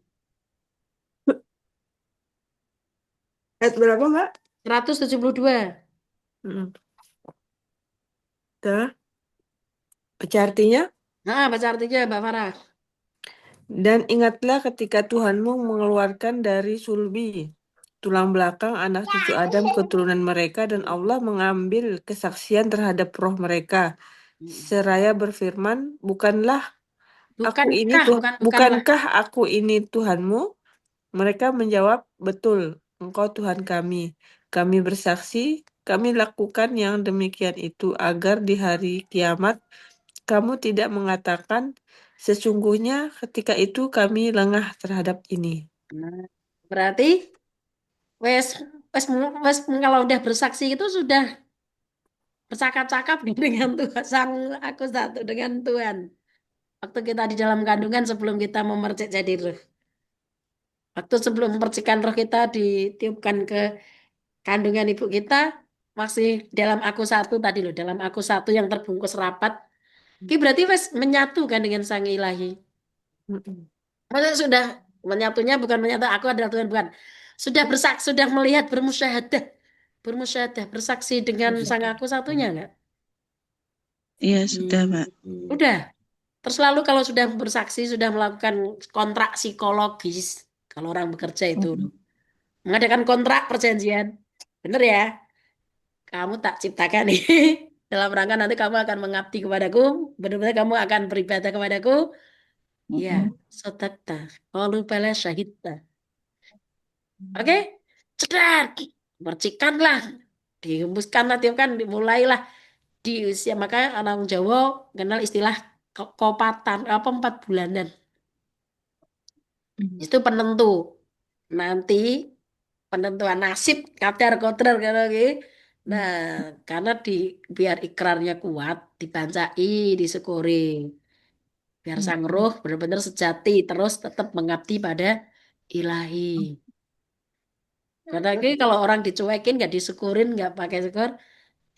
Ayat berapa, Mbak? 172. Mm. Dah. Baca artinya. Nah, baca artinya Mbak Farah. Dan ingatlah ketika Tuhanmu mengeluarkan dari sulbi tulang belakang anak cucu Adam keturunan mereka dan Allah mengambil kesaksian terhadap roh mereka seraya berfirman, bukanlah aku ini Bukanlah. bukankah aku ini Tuhanmu? Mereka menjawab, betul, engkau Tuhan kami. Kami bersaksi, kami lakukan yang demikian itu agar di hari kiamat kamu tidak mengatakan, sesungguhnya ketika itu kami lengah terhadap ini. Nah, berarti wes wes kalau udah bersaksi itu sudah bercakap-cakap dengan Tuhan sang aku satu dengan Tuhan. Waktu kita di dalam kandungan sebelum kita memercik jadi roh. Waktu sebelum percikan roh kita ditiupkan ke kandungan ibu kita masih dalam aku satu tadi loh, dalam aku satu yang terbungkus rapat. Ini berarti wes menyatu kan dengan sang ilahi. Mm-mm. Maksudnya sudah menyatunya bukan menyatu aku adalah Tuhan bukan. Sudah bersaksi, sudah melihat bermusyahadah. Bermusyahadah, bersaksi dengan sang aku satunya enggak? iya sudah, Mbak. Udah. Terus lalu kalau sudah bersaksi, sudah melakukan kontrak psikologis, kalau orang bekerja itu mengadakan kontrak perjanjian. Bener ya? Kamu tak ciptakan nih. Dalam rangka nanti kamu akan mengabdi kepadaku, benar-benar kamu akan beribadah kepadaku. Ya, sodakta. Qalu bala syahidta. Oke? Cedat. Percikanlah. Dihembuskanlah, tiupkan, dimulailah di usia. Makanya orang Jawa kenal istilah kopatan, apa 4 bulanan. Itu penentu. Nanti penentuan nasib, kadar kodrar kalau gitu. Nah, karena biar ikrarnya kuat, dibancai, disyukuri. Biar sang roh benar-benar sejati, terus tetap mengabdi pada ilahi. Karena ini kalau orang dicuekin, nggak disyukurin, nggak pakai syukur,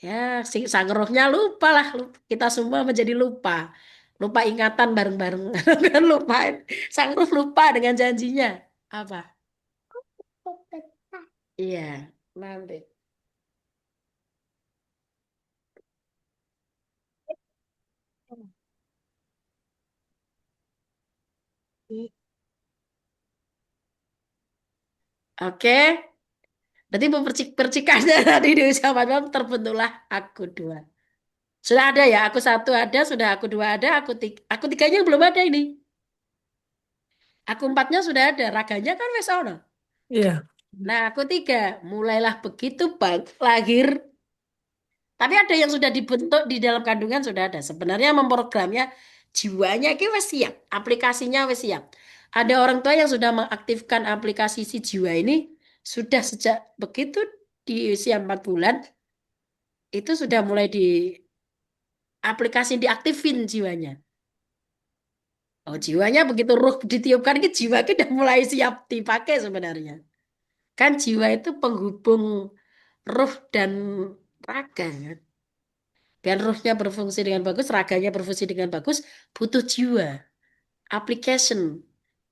ya si sang rohnya lupa lah. Kita semua menjadi lupa. Lupa ingatan bareng-bareng. Kan lupa. Sang roh lupa dengan janjinya. Apa? Iya, nanti. Oke. Berarti percikannya tadi di usia 4 malam terbentuklah aku dua. Sudah ada ya, aku satu ada, sudah aku dua ada, aku tiganya belum ada ini. Aku empatnya sudah ada, raganya kan wes ono. Iya. Nah, aku tiga, mulailah begitu lahir. Tapi ada yang sudah dibentuk di dalam kandungan sudah ada. Sebenarnya memprogramnya jiwanya itu wes siap, aplikasinya wes siap. Ada orang tua yang sudah mengaktifkan aplikasi si jiwa ini sudah sejak begitu di usia 4 bulan itu sudah mulai di aplikasi diaktifin jiwanya. Oh, jiwanya begitu ruh ditiupkan ke jiwa itu udah mulai siap dipakai sebenarnya. Kan jiwa itu penghubung ruh dan raga kan. Biar ruhnya berfungsi dengan bagus, raganya berfungsi dengan bagus, butuh jiwa, application.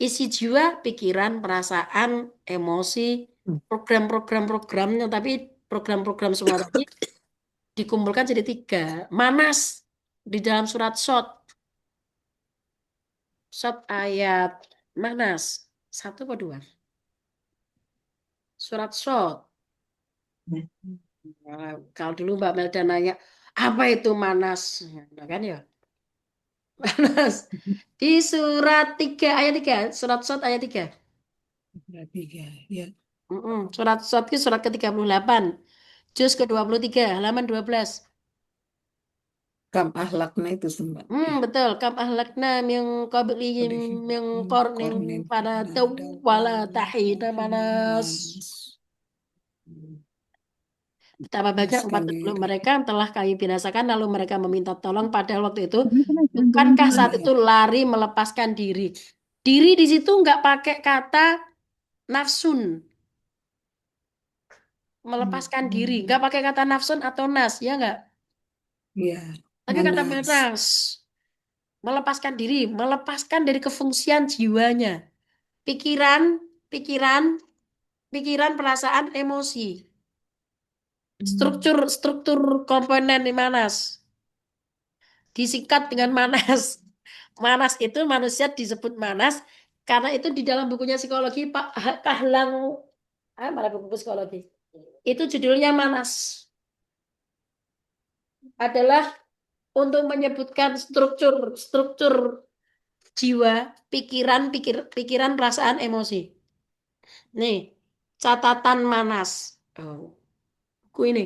Isi jiwa, pikiran, perasaan, emosi, program-programnya, tapi program-program semua tadi dikumpulkan jadi 3. Manas. di dalam surat Shot, Shot ayat mana? Satu atau dua? Surat Shot. Nah, kalau dulu Mbak Melda nanya, apa itu manas? Nah, kan ya, manas. Di surat 3 ayat 3, surat Shot ayat 3. Berarti ya, ya. Surat Shot itu surat ke-38, juz ke-23, halaman 12. Kam ahlakna itu sembah. Betul. Kam ahlakna min qablihim Boleh. min qarnin Kornin pada ada wala tahina manas. manas. Betapa banyak umat Sekali. sebelum mereka yang telah kami binasakan lalu mereka meminta tolong padahal waktu itu bukankah saat itu lari melepaskan diri. Diri di situ nggak pakai kata nafsun, melepaskan diri, nggak pakai kata nafsun atau nas, ya nggak? Ya, Tapi kata manas. manas, melepaskan diri, melepaskan dari kefungsian jiwanya, pikiran, pikiran, pikiran, perasaan, emosi, struktur struktur komponen di manas disingkat dengan manas. Manas itu manusia disebut manas karena itu di dalam bukunya psikologi Pak Kahlang, mana buku psikologi? Itu judulnya Manas. Adalah untuk menyebutkan struktur struktur jiwa, pikiran, pikiran, perasaan, emosi. Nih, catatan Manas. Oh, buku ini.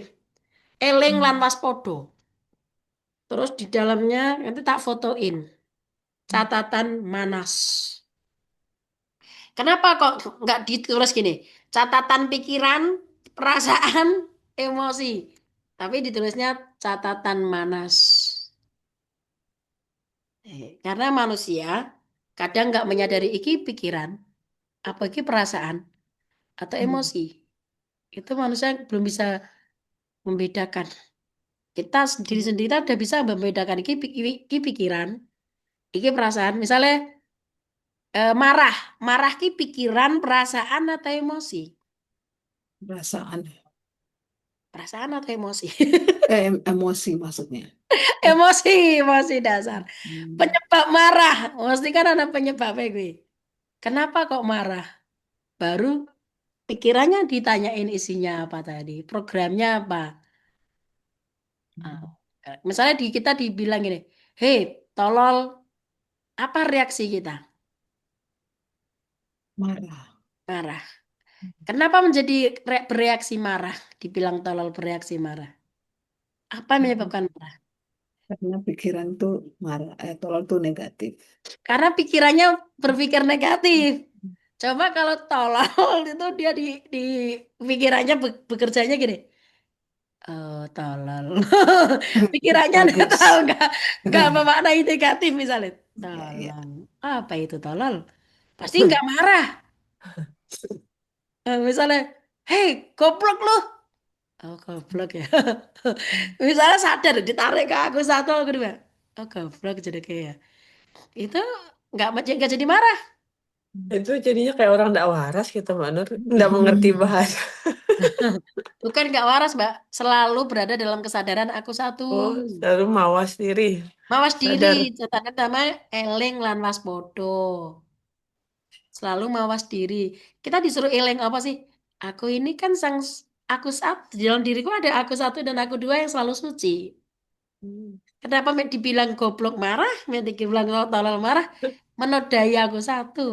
Eling lan Waspodo. Terus di dalamnya nanti tak fotoin. Catatan Manas. Kenapa kok nggak ditulis gini? Catatan pikiran, perasaan, emosi. Tapi ditulisnya catatan Manas. Karena manusia kadang nggak menyadari iki pikiran, apa iki perasaan, atau emosi. Itu manusia belum bisa membedakan. Kita sendiri-sendiri udah bisa membedakan iki pikiran, iki perasaan. Misalnya marah, marah ki pikiran, perasaan atau emosi? Perasaan. Perasaan atau emosi? Emosi maksudnya. Emosi, emosi dasar. Hmm. Penyebab marah, mesti kan ada penyebabnya gue. Kenapa kok marah? Baru pikirannya ditanyain isinya apa tadi, programnya apa. Ah, misalnya kita dibilang gini, hei, tolol, apa reaksi kita? Marah. Marah. Kenapa menjadi bereaksi marah? Dibilang tolol bereaksi marah. Apa yang menyebabkan marah? Karena pikiran tuh marah, tolol tuh negatif. Karena pikirannya berpikir negatif. Coba kalau tolol itu dia di pikirannya bekerjanya gini. Oh, tolol. Pikirannya dia tahu Bagus. nggak memaknai negatif misalnya. Ya, ya. Tolol. Apa itu tolol? Pasti nggak marah. Misalnya, hei, goblok lu. Oh, goblok ya. Misalnya sadar ditarik ke aku satu, aku kedua. Oh, goblok jadi kayak. Itu nggak jadi marah. Itu jadinya kayak orang nggak waras gitu, Mbak Nur. Nggak mengerti bahasa. Bukan nggak waras, Mbak. Selalu berada dalam kesadaran aku satu. Oh, selalu mawas diri. Mawas diri, Sadar. catatan nama eling lan waspada. Selalu mawas diri. Kita disuruh eling apa sih? Aku ini kan aku satu. Di dalam diriku ada aku satu dan aku dua yang selalu suci. Hmm. Kenapa mek dibilang goblok marah, mek dibilang tolol marah, menodai aku satu.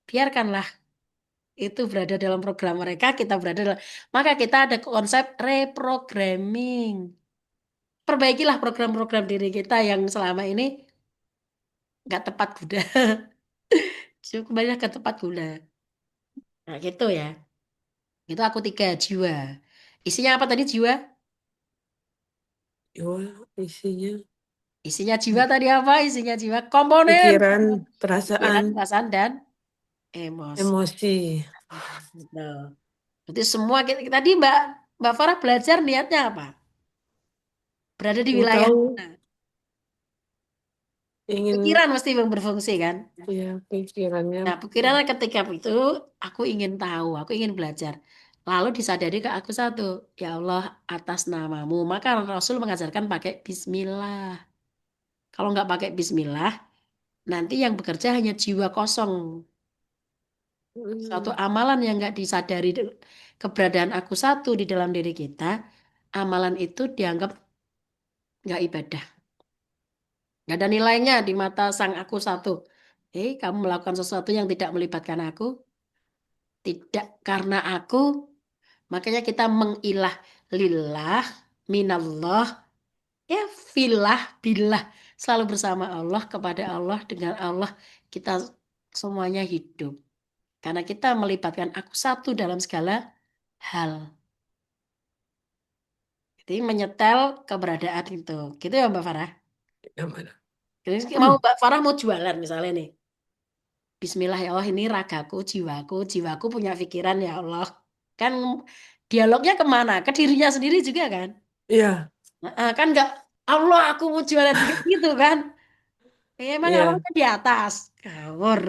Biarkanlah itu berada dalam program mereka, kita berada dalam. Maka kita ada konsep reprogramming. Perbaikilah program-program diri kita yang selama ini nggak tepat guna. Kembali ke tepat guna. Nah, gitu ya. Itu aku tiga jiwa. Isinya apa tadi jiwa? Wah, isinya Isinya jiwa tadi apa? Isinya jiwa komponen pikiran, pikiran, perasaan, perasaan, dan emosi. emosi. Nah, berarti semua tadi Mbak Mbak Farah belajar niatnya apa? Berada di Mau wilayah tahu mana? ingin Pikiran mesti yang berfungsi kan? ya pikirannya Nah, pikiran ketika itu aku ingin tahu, aku ingin belajar. Lalu disadari ke aku satu, ya Allah atas namamu. Maka Rasul mengajarkan pakai Bismillah. Kalau nggak pakai Bismillah, nanti yang bekerja hanya jiwa kosong. Suatu Mm. amalan yang nggak disadari keberadaan aku satu di dalam diri kita, amalan itu dianggap nggak ibadah. Nggak ada nilainya di mata sang aku satu. Kamu melakukan sesuatu yang tidak melibatkan aku, tidak karena aku, makanya kita mengilah lillah, minallah, ya filah, billah. Selalu bersama Allah, kepada Allah, dengan Allah, kita semuanya hidup. Karena kita melibatkan aku satu dalam segala hal. Jadi menyetel keberadaan itu. Gitu ya Mbak Farah. Yang mana? Jadi mau Mbak Farah mau jualan misalnya nih. Bismillah ya Allah ini ragaku, jiwaku punya pikiran ya Allah. Kan dialognya kemana? Ke dirinya sendiri juga kan? Iya, Kan nggak Allah aku mau jualan gitu kan? Emang Allah iya. kan di atas. Kawur.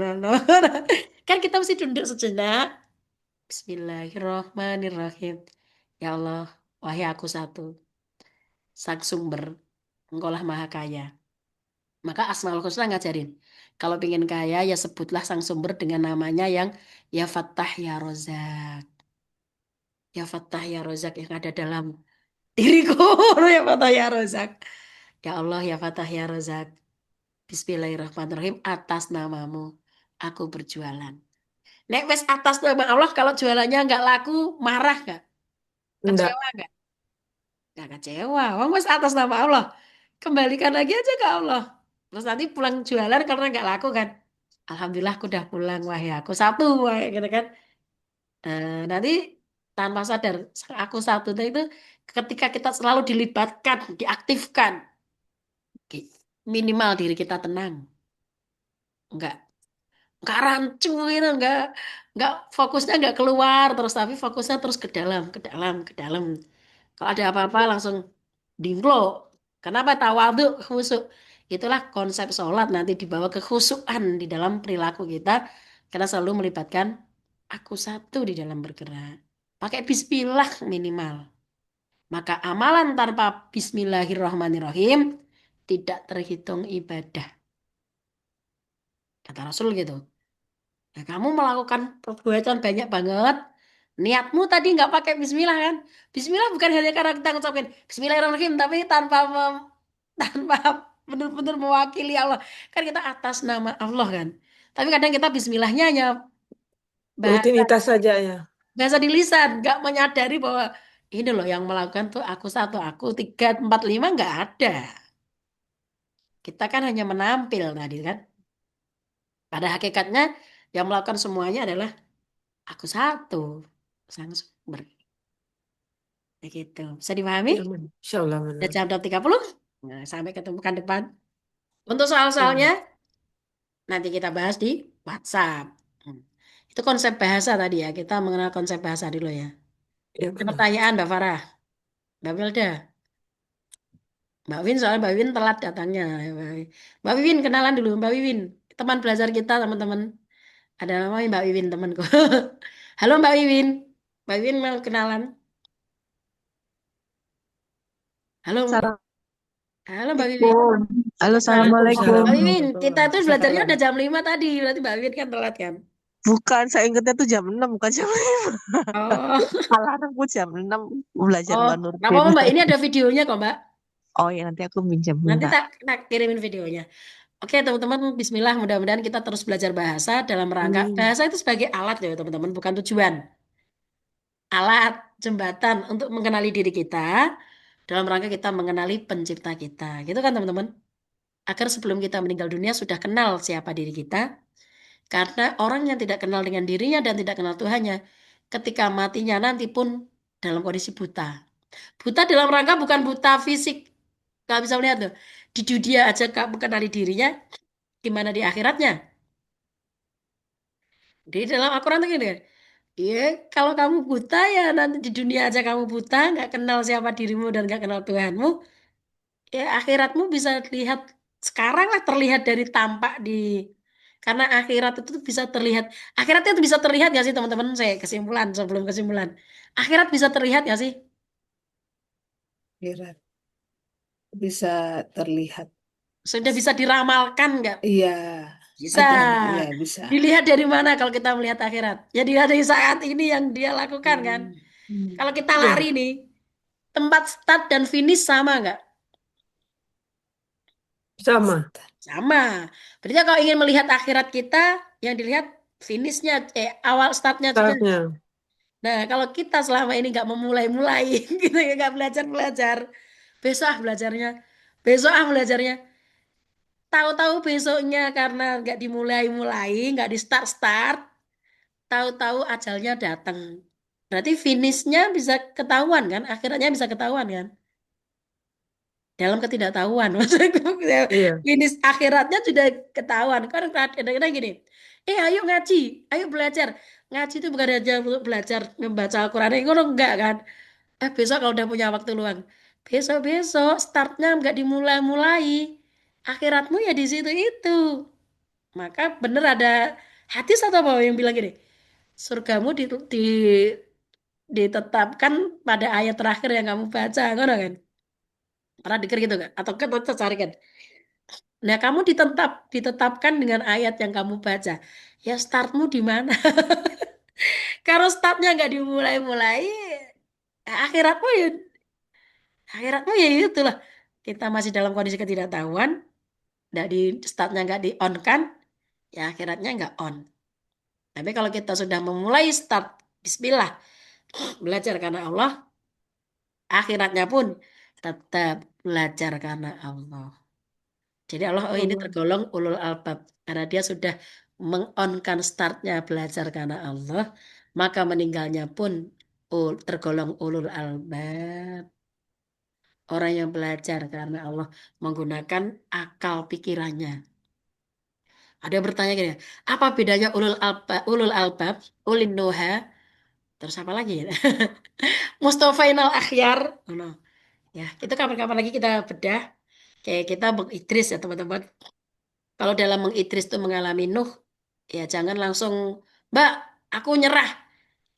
Kan kita mesti tunduk sejenak. Bismillahirrahmanirrahim. Ya Allah, wahai aku satu, sang sumber, engkaulah maha kaya. Maka Asmaul Husna ngajarin, kalau pengen kaya ya sebutlah sang sumber dengan namanya yang ya Fattah ya Rozak. Ya Fattah ya Rozak yang ada dalam diriku. Ya Fattah ya Rozak. Ya Allah ya Fattah ya Rozak. Bismillahirrahmanirrahim atas namamu aku berjualan. Nek wes atas nama Allah kalau jualannya nggak laku marah nggak? Enggak. Kecewa nggak? Nggak kecewa. Wong wes atas nama Allah. Kembalikan lagi aja ke Allah. Terus nanti pulang jualan karena nggak laku kan? Alhamdulillah aku udah pulang wahai aku satu wahai gitu kan. Nanti tanpa sadar aku satu itu ketika kita selalu dilibatkan, diaktifkan, minimal diri kita tenang, nggak nggak rancu gitu, nggak fokusnya nggak keluar terus tapi fokusnya terus ke dalam, ke dalam, ke dalam. Kalau ada apa-apa langsung dinglo. Kenapa tawadhu khusyuk? Itulah konsep sholat nanti dibawa kekhusyukan di dalam perilaku kita karena selalu melibatkan aku satu di dalam bergerak. Pakai bismillah minimal. Maka amalan tanpa bismillahirrahmanirrahim tidak terhitung ibadah. Kata Rasul gitu. Nah, kamu melakukan perbuatan banyak banget. Niatmu tadi nggak pakai bismillah kan? Bismillah bukan hanya karena kita ngucapin bismillahirrahmanirrahim, tapi tanpa benar-benar mewakili Allah. Kan kita atas nama Allah kan. Tapi kadang kita bismillahnya hanya bahasa, Rutinitas saja ya. bahasa di lisan, nggak menyadari bahwa ini loh yang melakukan tuh aku satu, aku tiga, empat, lima nggak ada. Kita kan hanya menampil tadi kan. Pada hakikatnya yang melakukan semuanya adalah aku satu, sang sumber. Begitu. Bisa dipahami? Ya, Insya Allah Udah benar. jam 6.30. Nah, sampai ketemu kan depan. Untuk soal-soalnya Ya, nanti kita bahas di WhatsApp. Hmm. Itu konsep bahasa tadi ya. Kita mengenal konsep bahasa dulu ya. ya Ada benar. pertanyaan Mbak Farah, Mbak Wilda, Mbak Win soalnya Mbak Win telat datangnya. Mbak Win kenalan dulu Mbak Win. Teman belajar kita teman-teman. Ada namanya Mbak Wiwin temanku. Halo Mbak Wiwin. Mbak Wiwin mau kenalan. Halo. Halo Mbak Wiwin. Assalamualaikum. Halo, Nah, assalamualaikum. Waalaikumsalam Mbak Wiwin, kita warahmatullahi tuh belajarnya wabarakatuh. udah jam 5 tadi. Berarti Mbak Wiwin kan telat kan? Bukan, saya ingatnya tuh jam 6, bukan jam 5. Oh, Alarmku jam 6 belajar oh. Mbak Nggak Nurdin. apa-apa Mbak, ini ada videonya kok Mbak. Oh ya, nanti aku minjem Nanti Mbak. tak kirimin videonya. Oke teman-teman, Bismillah. Mudah-mudahan kita terus belajar bahasa dalam rangka. Amin. Bahasa itu sebagai alat ya teman-teman, bukan tujuan. Alat, jembatan untuk mengenali diri kita. Dalam rangka kita mengenali pencipta kita. Gitu kan teman-teman? Agar sebelum kita meninggal dunia sudah kenal siapa diri kita. Karena orang yang tidak kenal dengan dirinya dan tidak kenal Tuhannya, ketika matinya nanti pun dalam kondisi buta. Buta dalam rangka bukan buta fisik. Gak bisa melihat tuh. Di dunia aja gak mengenali dirinya, gimana di akhiratnya? Di dalam Al-Quran tuh gini, iya kalau kamu buta ya nanti di dunia aja kamu buta, nggak kenal siapa dirimu dan nggak kenal Tuhanmu, ya akhiratmu bisa lihat sekarang lah terlihat dari tampak di Karena akhirat itu bisa terlihat. Akhirat itu bisa terlihat nggak sih teman-teman? Saya kesimpulan sebelum kesimpulan. Akhirat bisa terlihat nggak sih? Akhirat bisa terlihat. Sudah bisa diramalkan nggak? Iya, Bisa. ada. Iya, bisa. Dilihat dari mana kalau kita melihat akhirat? Ya dilihat dari saat ini yang dia lakukan kan. Hmm. Kalau kita Iya, lari nih, tempat start dan finish sama nggak? sama Sama. Berarti kalau ingin melihat akhirat kita, yang dilihat finishnya, awal startnya juga. startnya. Nah, kalau kita selama ini nggak memulai-mulai, gitu ya, nggak belajar-belajar, besok ah belajarnya, besok ah belajarnya, tahu-tahu besoknya karena nggak dimulai-mulai, nggak di start-start, tahu-tahu ajalnya datang. Berarti finishnya bisa ketahuan kan, akhiratnya bisa ketahuan kan, dalam ketidaktahuan. Maksudku, ya, Iya, finish akhiratnya sudah ketahuan. Kan kadang-kadang gini, ayo ngaji, ayo belajar. Ngaji itu bukan aja untuk belajar membaca Al-Quran, ngono enggak kan? Besok kalau udah punya waktu luang, besok-besok startnya nggak dimulai-mulai. Akhiratmu ya di situ itu. Maka bener ada hadis atau apa yang bilang gini, surgamu ditetapkan pada ayat terakhir yang kamu baca, ngono kan? Pernah dengar gitu kan? Atau kan kita cari kan? Nah, kamu ditetapkan dengan ayat yang kamu baca. Ya startmu di mana? Kalau startnya nggak dimulai-mulai, akhiratmu ya akhiratmu ya itulah. Kita masih dalam kondisi ketidaktahuan, nggak di startnya nggak di on kan, ya akhiratnya nggak on. Tapi kalau kita sudah memulai start, Bismillah, belajar karena Allah, akhiratnya pun tetap belajar karena Allah. Jadi Allah, oh ini Allah. tergolong ulul albab. Karena dia sudah mengonkan startnya belajar karena Allah, maka meninggalnya pun tergolong ulul albab. Orang yang belajar karena Allah menggunakan akal pikirannya. Ada yang bertanya gini, apa bedanya ulul albab, ulin nuha, terus apa lagi ya? Mustafainal akhyar. Oh, no. Ya, itu kapan-kapan lagi kita bedah. Kayak kita mengidris ya teman-teman. Kalau dalam mengidris itu mengalami Nuh, ya jangan langsung, Mbak, aku nyerah.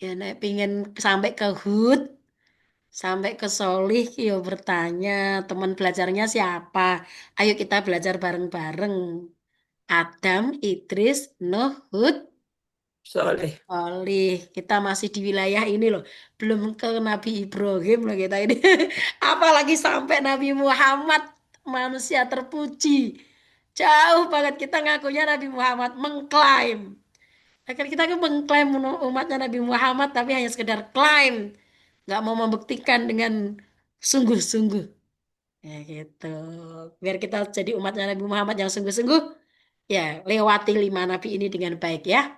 Ya, nek pingin sampai ke Hud, sampai ke Solih, yo bertanya, teman belajarnya siapa? Ayo kita belajar bareng-bareng. Adam, Idris, Nuh, Hud, Soleh. Solih. Kita masih di wilayah ini loh. Belum ke Nabi Ibrahim loh kita ini. Apalagi sampai Nabi Muhammad, manusia terpuji. Jauh banget kita ngakunya Nabi Muhammad mengklaim. Akhirnya kita kan mengklaim umatnya Nabi Muhammad tapi hanya sekedar klaim. Nggak mau membuktikan dengan sungguh-sungguh. Ya gitu. Biar kita jadi umatnya Nabi Muhammad yang sungguh-sungguh. Ya, lewati 5 nabi ini dengan baik ya.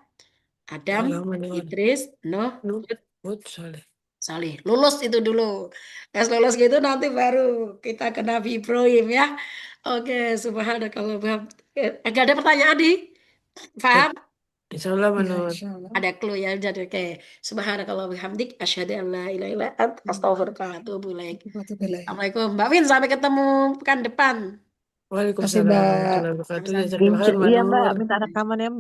Adam, Allahumma Idris, Nuh, Nuh, Hud, Soleh. Salih. Lulus itu dulu. Tes lulus gitu nanti baru kita ke Nabi Ibrahim ya. Oke, subhanakallah. Agak ada pertanyaan di? Ya, Paham? insya Allah Ya, menurut. insya Allah. Ada clue ya. Jadi kayak subhanakallah bihamdik asyhadu an la ilaha illa ant astaghfiruka wa atubu ilaik. Assalamualaikum Mbak Win, sampai ketemu pekan depan. Kasih, Waalaikumsalam Mbak. warahmatullahi wabarakatuh. Sama-sama. Jazakallah khair, Iya Mbak, Manur. minta rekaman ya Mbak.